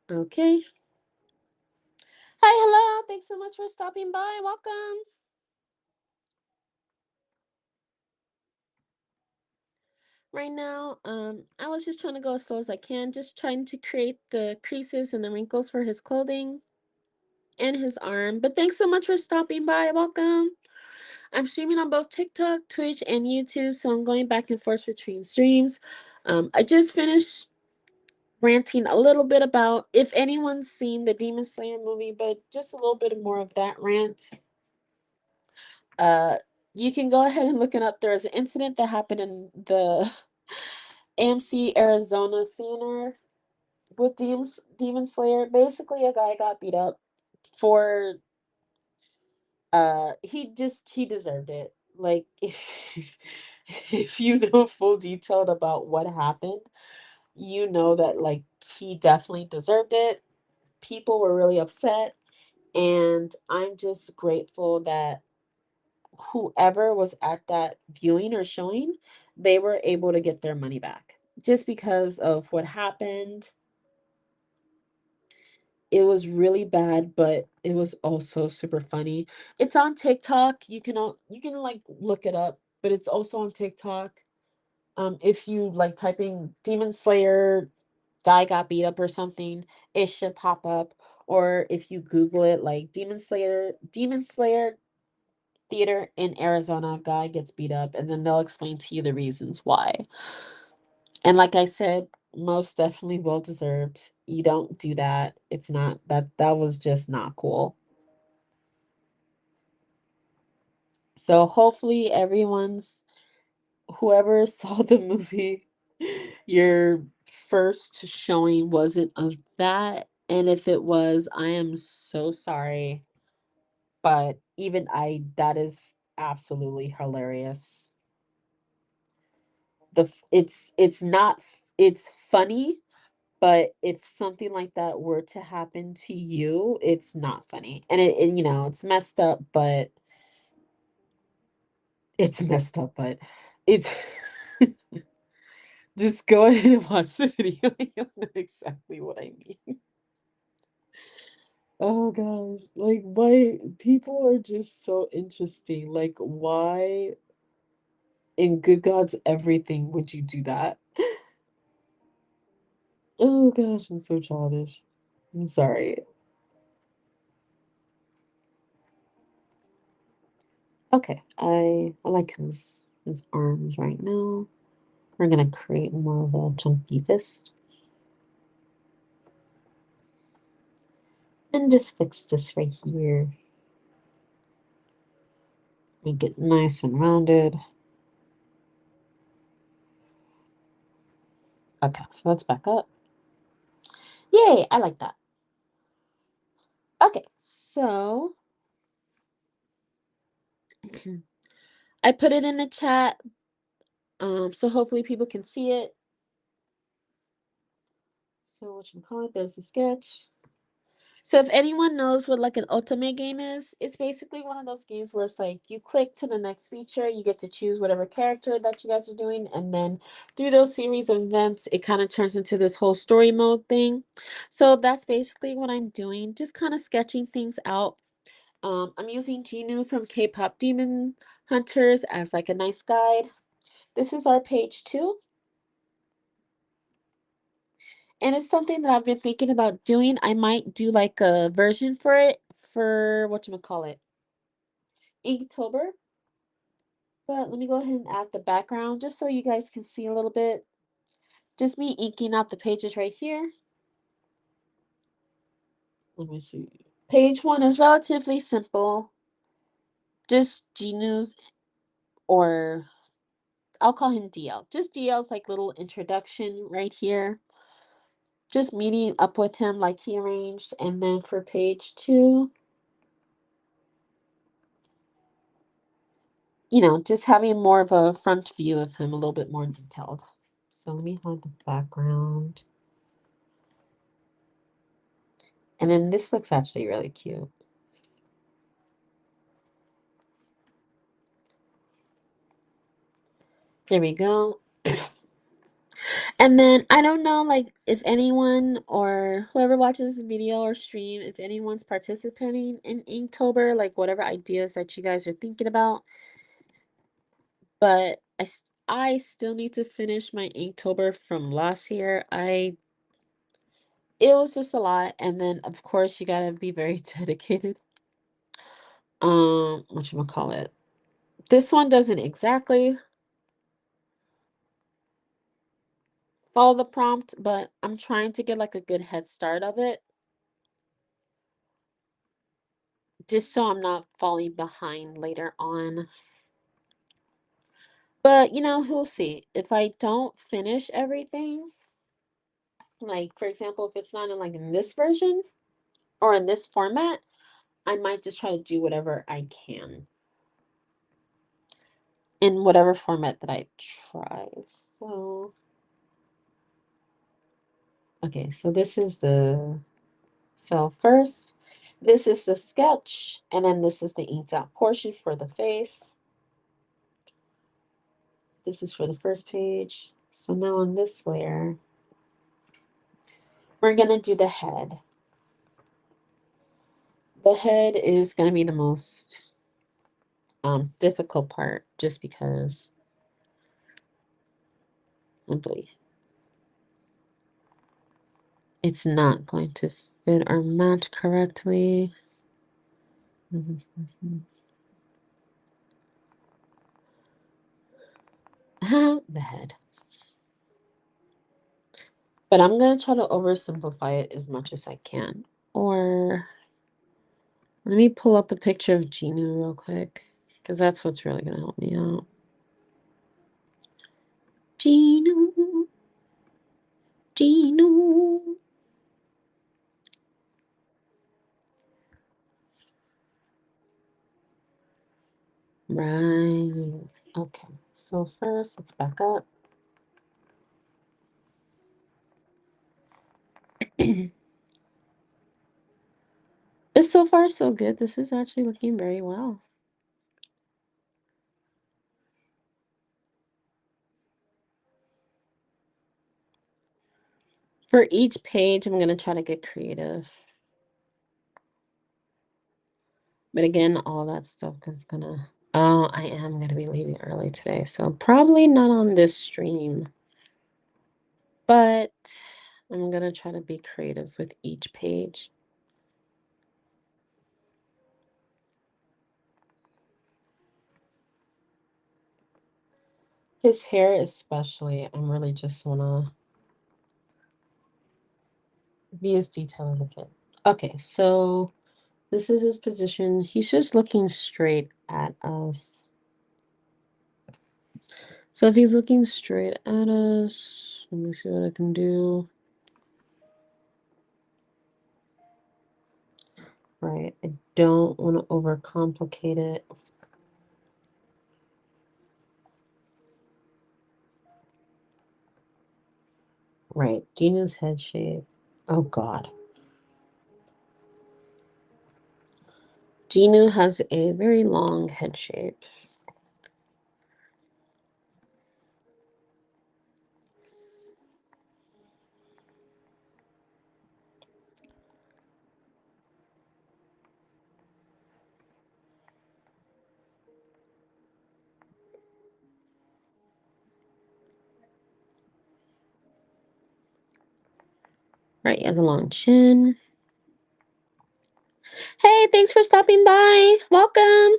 Okay. Hi, hello. Thanks so much for stopping by. Welcome. right now. I was just trying to go as slow as I can, just trying to create the creases and the wrinkles for his clothing and his arm. But thanks so much for stopping by. Welcome. I'm streaming on both TikTok, Twitch, and YouTube, so I'm going back and forth between streams. I just finished ranting a little bit about if anyone's seen the Demon Slayer movie, but just a little bit more of that rant. Uh, you can go ahead and look it up. There was an incident that happened in the AMC Arizona theater with Demon Slayer. Basically, a guy got beat up for he deserved it. Like if you know full detail about what happened, you know that like he definitely deserved it. People were really upset, and I'm just grateful that whoever was at that viewing or showing, they were able to get their money back. Just because of what happened, it was really bad, but it was also super funny. It's on TikTok. You can like look it up, but it's also on TikTok. If you like typing Demon Slayer guy got beat up or something, it should pop up. Or if you Google it, like Demon Slayer theater in Arizona, guy gets beat up, and then they'll explain to you the reasons why. And like I said, most definitely well deserved. You don't do that. It's not that was just not cool. So hopefully everyone's whoever saw the movie, your first showing wasn't of that. And if it was, I am so sorry. But even that is absolutely hilarious. It's not it's funny, but if something like that were to happen to you, it's not funny. And it's messed up, but it's just go ahead and watch the video. You'll know exactly what I mean. Oh gosh, like why people are just so interesting. Like why in good God's everything would you do that? Oh gosh, I'm so childish. I'm sorry. Okay, I like his arms right now. We're gonna create more of a chunky fist. And just fix this right here. Make it nice and rounded. Okay, so let's back up. Yay, I like that. Okay, so I put it in the chat, so hopefully people can see it. So what you call it? There's the sketch. So if anyone knows what like an otomegame is, it's basically one of those games where it's like you click to the next feature, you get to choose whatever character that you guys are doing, and then through those series of events, it kind of turns into this whole story mode thing. So that's basically what I'm doing, just kind of sketching things out. I'm using Genu from K-pop Demon Hunters as like a nice guide. This is our page 2. And it's something that I've been thinking about doing. I might do like a version for it for whatchamacallit, Inktober. But let me go ahead and add the background just so you guys can see a little bit. Just me inking out the pages right here. Let me see. Page 1 is relatively simple. Just Genu's, or I'll call him DL. Just DL's like little introduction right here. Just meeting up with him like he arranged. And then for page 2, just having more of a front view of him, a little bit more detailed. So let me hide the background. And then this looks actually really cute. There we go. And then I don't know, like, if anyone or whoever watches this video or stream, if anyone's participating in Inktober, like whatever ideas that you guys are thinking about. But I still need to finish my Inktober from last year. It was just a lot, and then of course you gotta be very dedicated. Whatchamacallit? This one doesn't exactly follow the prompt, but I'm trying to get like a good head start of it, just so I'm not falling behind later on. But you know, who'll see. If I don't finish everything, like for example, if it's not in like in this version or in this format, I might just try to do whatever I can in whatever format that I try. So, okay, so this is so first, this is the sketch, and then this is the inked out portion for the face. This is for the first page. So now on this layer, we're gonna do the head. The head is gonna be the most difficult part just because simply it's not going to fit or match correctly. The head. But I'm going to try to oversimplify it as much as I can. Or let me pull up a picture of Genu real quick, because that's what's really going to help me out. Genu. Genu. Right. Okay. So first, let's back up. It's so far so good. This is actually looking very well. For each page, I'm going to try to get creative. But again, all that stuff is going to... Oh, I am going to be leaving early today, so probably not on this stream. But I'm going to try to be creative with each page. His hair especially, I really just want to be as detailed as I can. Okay, so this is his position. He's just looking straight at us. So if he's looking straight at us, let me see what I can do. Right, I don't want to overcomplicate it. Right, Gina's head shape. Oh God. Ginu has a very long head shape. Right, he has a long chin. Hey, thanks for stopping by. Welcome.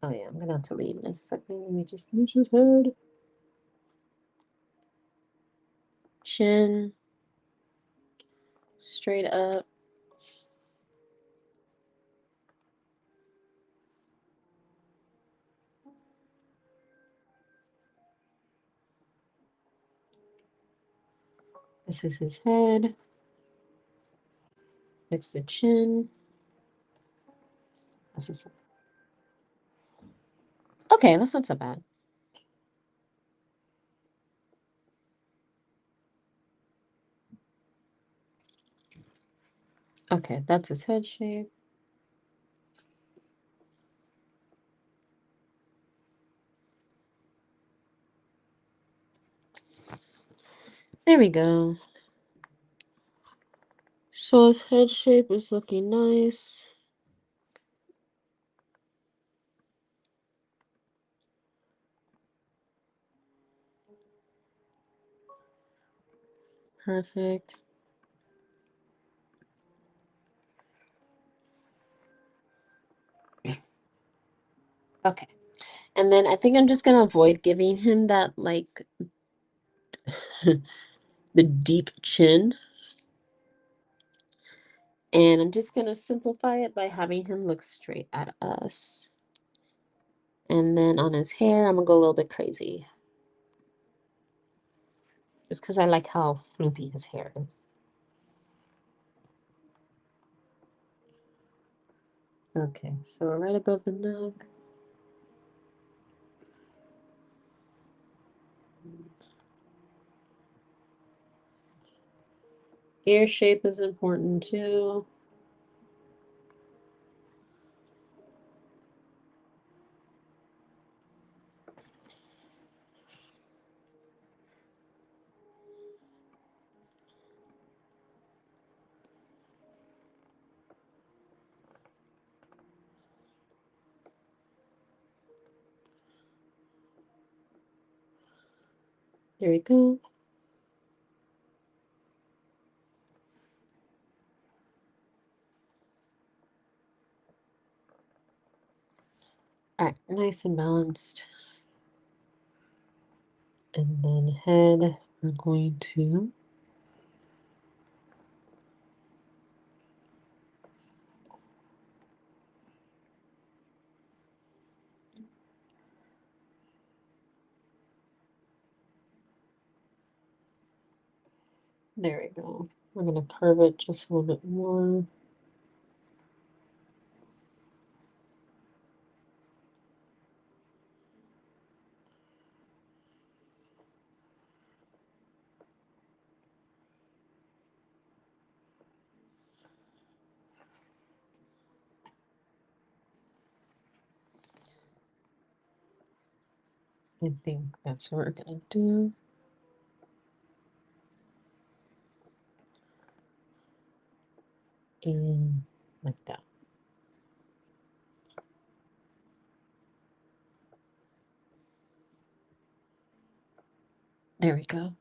Oh yeah, I'm gonna have to leave in a second. Let me just finish his head. Chin. Straight up. This is his head. Fix the chin. This is okay, that's not so bad. Okay, that's his head shape. There we go. So his head shape is looking nice. Perfect. Okay. And then I think I'm just gonna avoid giving him that, like, the deep chin. And I'm just gonna simplify it by having him look straight at us. And then on his hair, I'm gonna go a little bit crazy. Just because I like how floopy his hair is. Okay, so we're right above the neck. Ear shape is important too. There we go. All right, nice and balanced. And then head, we're going to there we go. We're gonna curve it just a little bit more. I think that's what we're gonna do. And like that. There we go.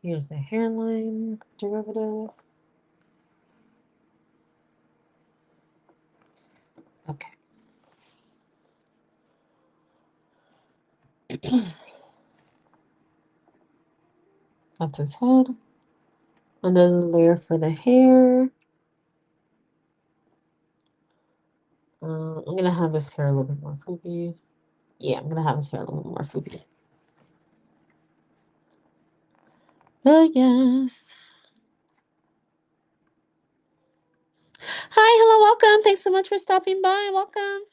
Here's the hairline derivative. Okay. That's his head. Another layer for the hair. I'm gonna have his hair a little bit more floopy. Yeah, I'm gonna have his hair a little bit more floopy. But yes. Hi, hello, welcome. Thanks so much for stopping by. Welcome.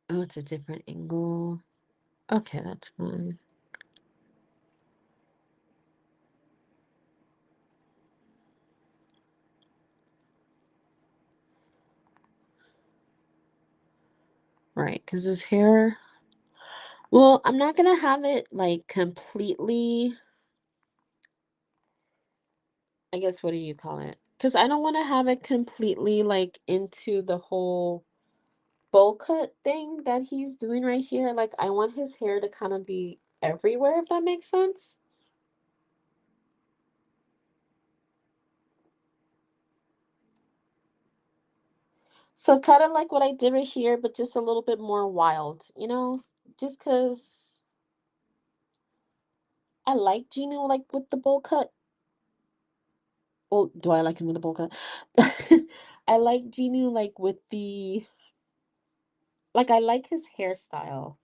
Oh, it's a different angle. Okay, that's fine. Right, because his hair. Well, I'm not gonna have it like completely. I guess what do you call it? Because I don't want to have it completely like into the whole bowl cut thing that he's doing right here. Like, I want his hair to kind of be everywhere, if that makes sense. So kind of like what I did right here, but just a little bit more wild, you know? Just because I like Gino like with the bowl cut. Well, do I like him with the bowl cut? I like Gino like with the like I like his hairstyle,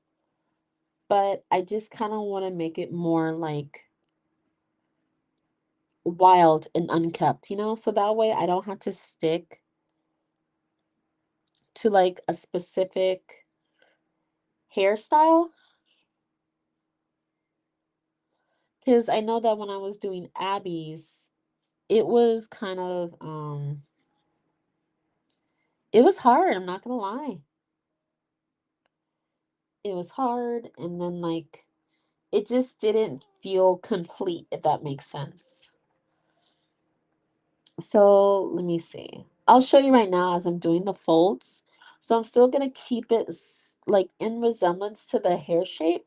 but I just kind of want to make it more like wild and unkept, you know? So that way I don't have to stick to like a specific hairstyle. Because I know that when I was doing Abby's, it was kind of it was hard, I'm not gonna lie. It was hard, and then like it just didn't feel complete, if that makes sense. So let me see. I'll show you right now as I'm doing the folds. So I'm still gonna keep it like in resemblance to the hair shape.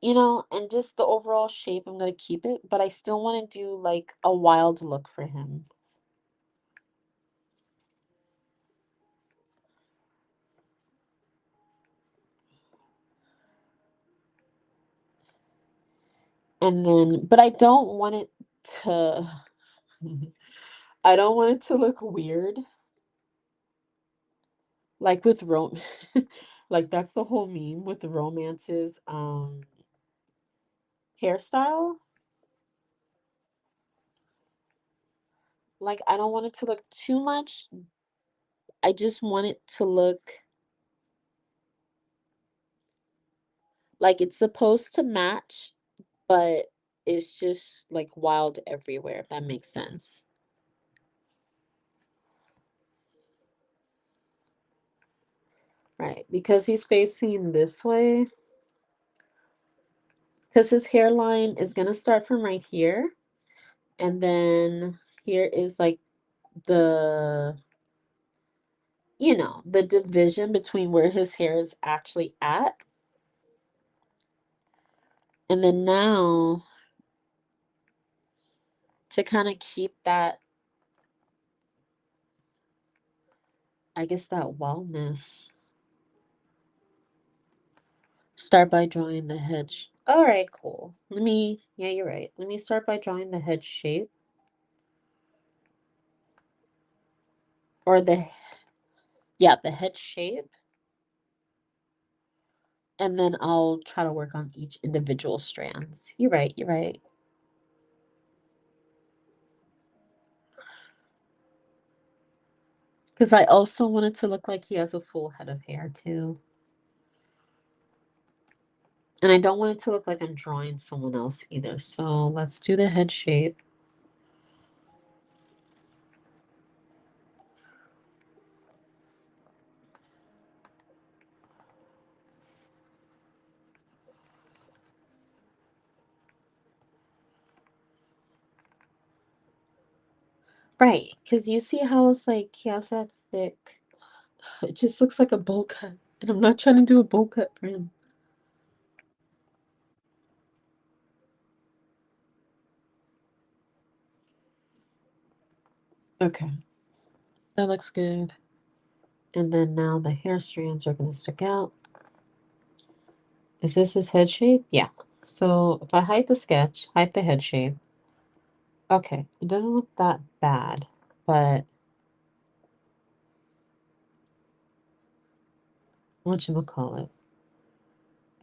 You know, and just the overall shape, I'm gonna keep it, but I still want to do like a wild look for him. And then, but I don't want it to, I don't want it to look weird. Like with like that's the whole meme with the romances, hairstyle. Like I don't want it to look too much. I just want it to look like it's supposed to match, but it's just like wild everywhere, if that makes sense. Right, because he's facing this way. Because his hairline is going to start from right here. And then here is like the, you know, the division between where his hair is actually at. And then now to kind of keep that, I guess, that wildness, start by drawing the head. All right, cool. Yeah, you're right. Let me start by drawing the head shape. Or yeah, the head shape. And then I'll try to work on each individual strands. You're right, you're right. Because I also want it to look like he has a full head of hair too. And I don't want it to look like I'm drawing someone else either. So let's do the head shape. Right, because you see how it's like he has that thick. It just looks like a bowl cut. And I'm not trying to do a bowl cut for him. Okay, that looks good. And then now the hair strands are going to stick out. Is this his head shape? Yeah. So if I hide the sketch, hide the head shape. Okay, it doesn't look that bad, but whatchamacallit?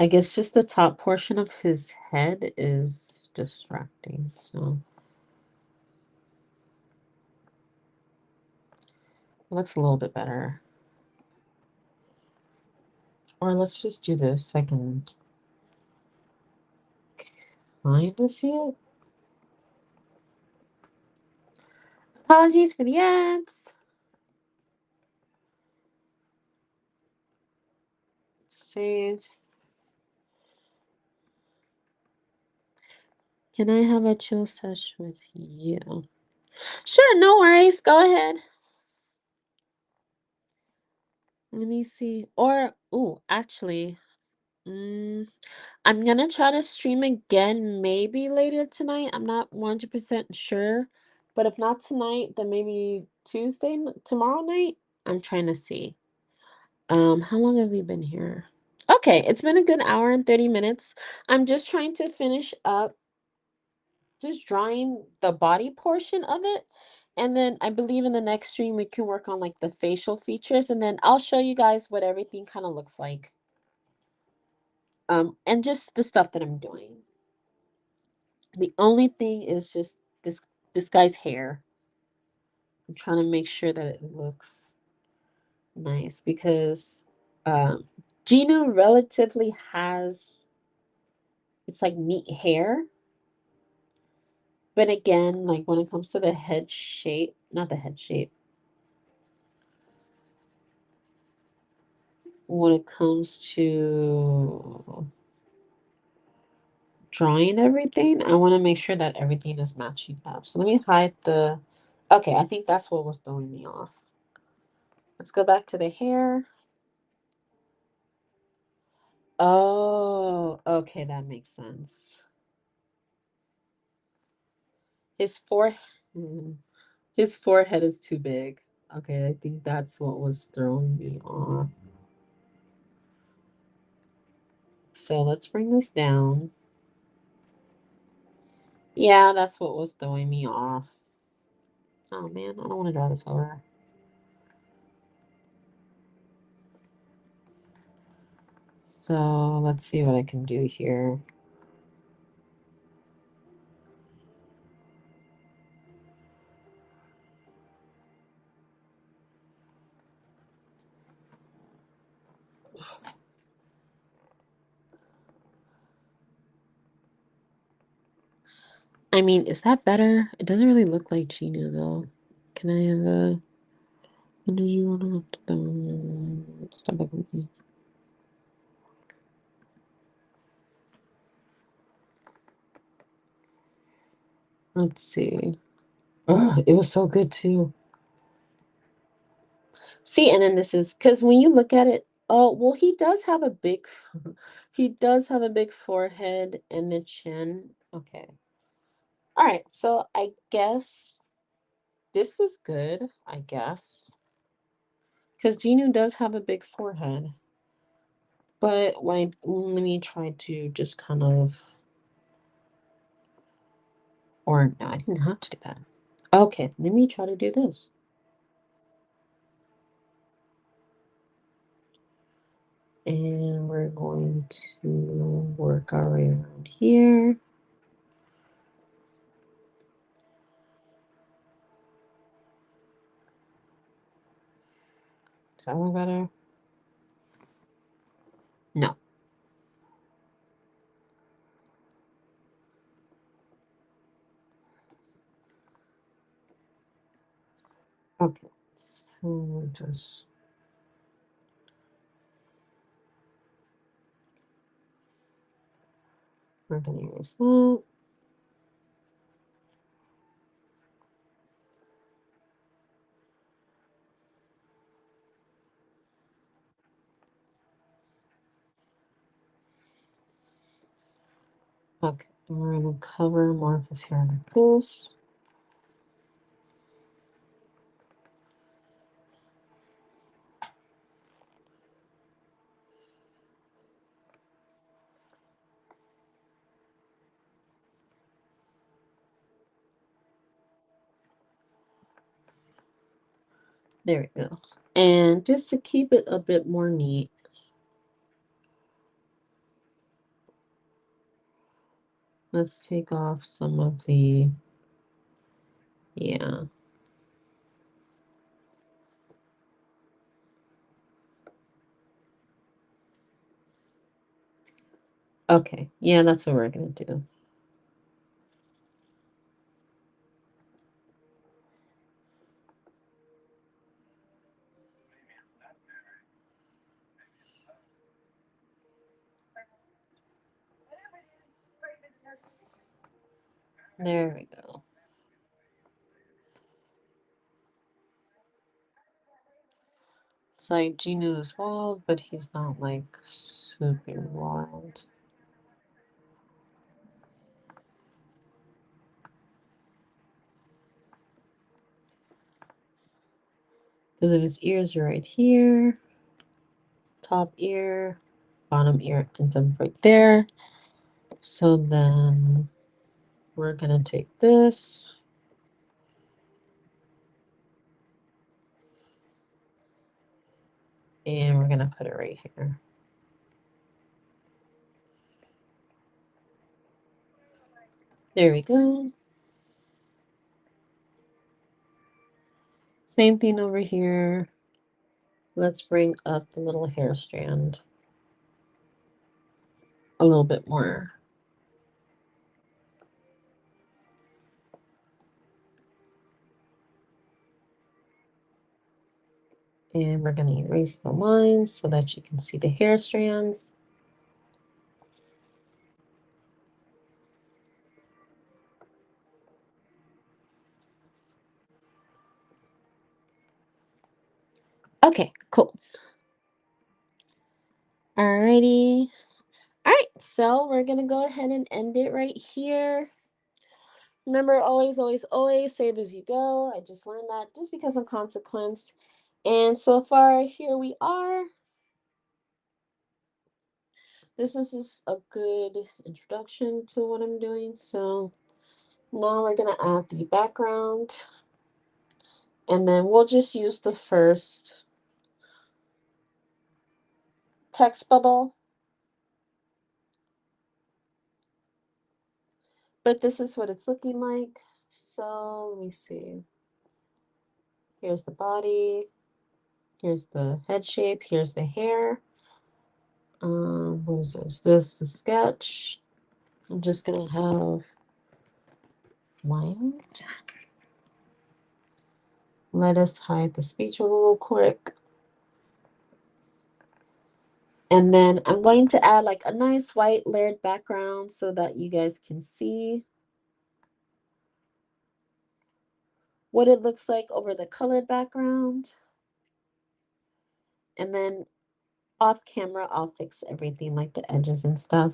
I guess just the top portion of his head is distracting, so it looks a little bit better. Or let's just do this so I can kind of see it. Apologies for the ads. Save. Can I have a chill sesh with you? Sure, no worries. Go ahead. Let me see. Or, oh, actually, I'm gonna try to stream again maybe later tonight. I'm not 100% sure. But if not tonight, then maybe tomorrow night. I'm trying to see. How long have we been here? Okay, it's been a good hour and 30 minutes. I'm just trying to finish up just drawing the body portion of it. And then I believe in the next stream we can work on like the facial features and then I'll show you guys what everything kind of looks like. And just the stuff that I'm doing. The only thing is just this guy's hair. I'm trying to make sure that it looks nice because Ginu relatively has it's like neat hair. But again, like when it comes to the head shape, not the head shape. when it comes to drawing everything, I want to make sure that everything is matching up. So let me hide the... Okay, I think that's what was throwing me off. Let's go back to the hair. Oh, okay, that makes sense. His forehead, his forehead is too big. Okay, I think that's what was throwing me off. So let's bring this down. Yeah, that's what was throwing me off. Oh man, I don't want to draw this over. So let's see what I can do here. I mean, is that better? It doesn't really look like Gina though. Can I have a... When did you want to stop looking at me? Let's see. Oh, it was so good too. See, and then this is because when you look at it, oh, well, he does have a big, he does have a big forehead and the chin. Okay. All right. So I guess this is good, I guess. Because Ginu does have a big forehead. But when let me try to just kind of, or no, I didn't have to do that. Okay, let me try to do this. And we're going to work our way around here. Is that one better? No. Okay, so we'll just... We're gonna erase that. Okay, and we're gonna cover Marcus here like this. There we go. And just to keep it a bit more neat, let's take off some of the... Yeah. Okay, yeah, that's what we're gonna do. There we go. It's like Gino is wild, but he's not like super wild. Because of his ears are right here. Top ear, bottom ear ends up right there. So then we're gonna take this. And we're gonna put it right here. There we go. Same thing over here. Let's bring up the little hair strand a little bit more. And we're going to erase the lines so that you can see the hair strands. Okay, cool. Alrighty. All right, so we're going to go ahead and end it right here. Remember, always, always, always save as you go. I just learned that just because of consequence. And so far, here we are. This is just a good introduction to what I'm doing. So now we're going to add the background. And then we'll just use the first text bubble. But this is what it's looking like. So let me see. Here's the body. Here's the head shape. Here's the hair. What is this? This is the sketch. I'm just gonna have white. Let us hide the speech bubble real quick. And then I'm going to add like a nice white layered background so that you guys can see what it looks like over the colored background. And then off camera, I'll fix everything like the edges and stuff.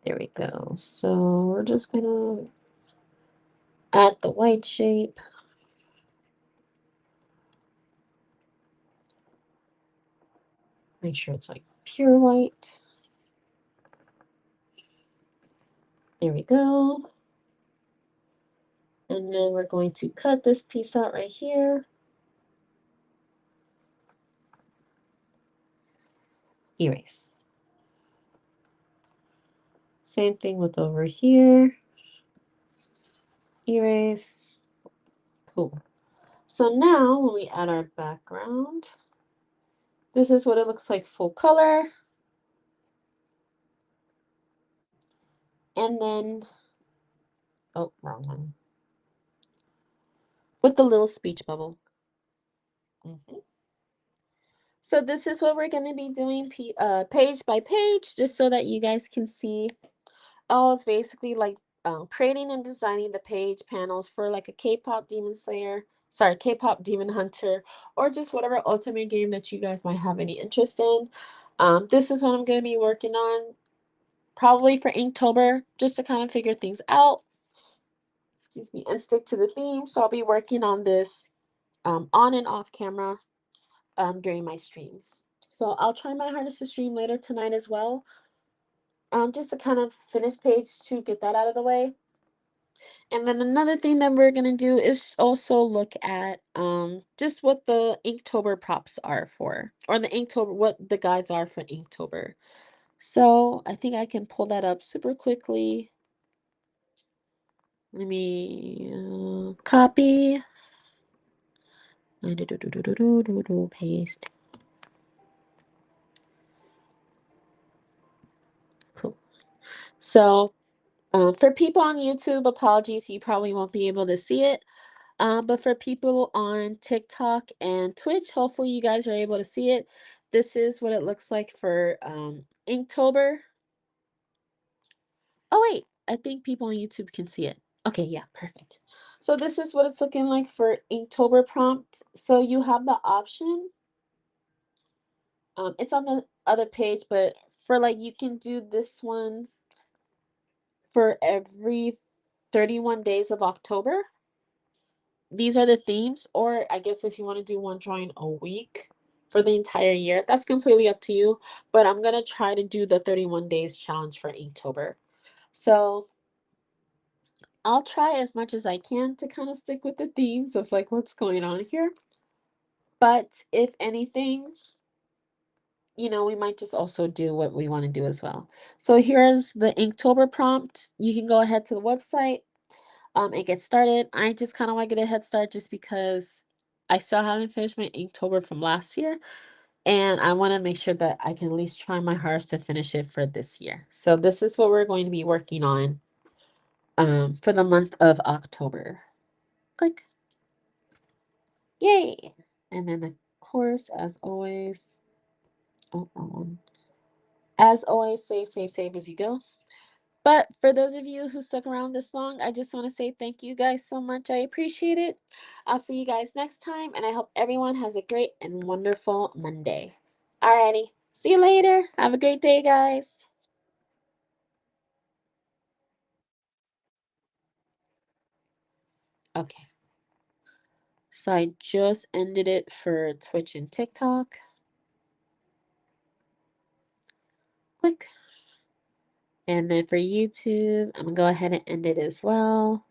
There we go. So we're just gonna add the white shape. Make sure it's like pure white. There we go. And then we're going to cut this piece out right here. Erase. Same thing with over here. Erase. Cool. So now when we add our background, this is what it looks like full color. And then, oh, wrong one. With the little speech bubble. So this is what we're going to be doing page by page, just so that you guys can see. Oh, it's basically like creating and designing the page panels for like a K-pop K-pop demon hunter, or just whatever ultimate game that you guys might have any interest in. This is what I'm going to be working on, probably for Inktober, just to kind of figure things out. Excuse me, and stick to the theme. So I'll be working on this on and off camera during my streams. So I'll try my hardest to stream later tonight as well. Just to kind of finish page 2, get that out of the way. And then another thing that we're gonna do is also look at just what the Inktober props are for, or the Inktober, what the guides are for Inktober. So I think I can pull that up super quickly. Let me copy and paste. Cool. So for people on YouTube, apologies, you probably won't be able to see it. But for people on TikTok and Twitch, hopefully you guys are able to see it. This is what it looks like for Inktober. Oh wait, I think people on YouTube can see it. Okay, yeah, perfect. So this is what it's looking like for Inktober prompt. So you have the option. It's on the other page, but for like you can do this one for every 31 days of October. These are the themes, or I guess if you want to do one drawing a week for the entire year, that's completely up to you. But I'm going to try to do the 31 days challenge for Inktober. So I'll try as much as I can to kind of stick with the themes of like what's going on here. But if anything, we might just also do what we want to do as well. So here's the Inktober prompt. You can go ahead to the website and get started. I just kind of want to get a head start just because I still haven't finished my Inktober from last year. And I want to make sure that I can at least try my hardest to finish it for this year. So this is what we're going to be working on for the month of October. Click. Yay! And then, of course, as always, oh, wrong one. As always, save as you go. But for those of you who stuck around this long, I just want to say thank you guys so much. I appreciate it. I'll see you guys next time, and I hope everyone has a great and wonderful Monday. Alrighty. See you later. Have a great day, guys. Okay. So I just ended it for Twitch and TikTok. Click. And then for YouTube, I'm going to go ahead and end it as well.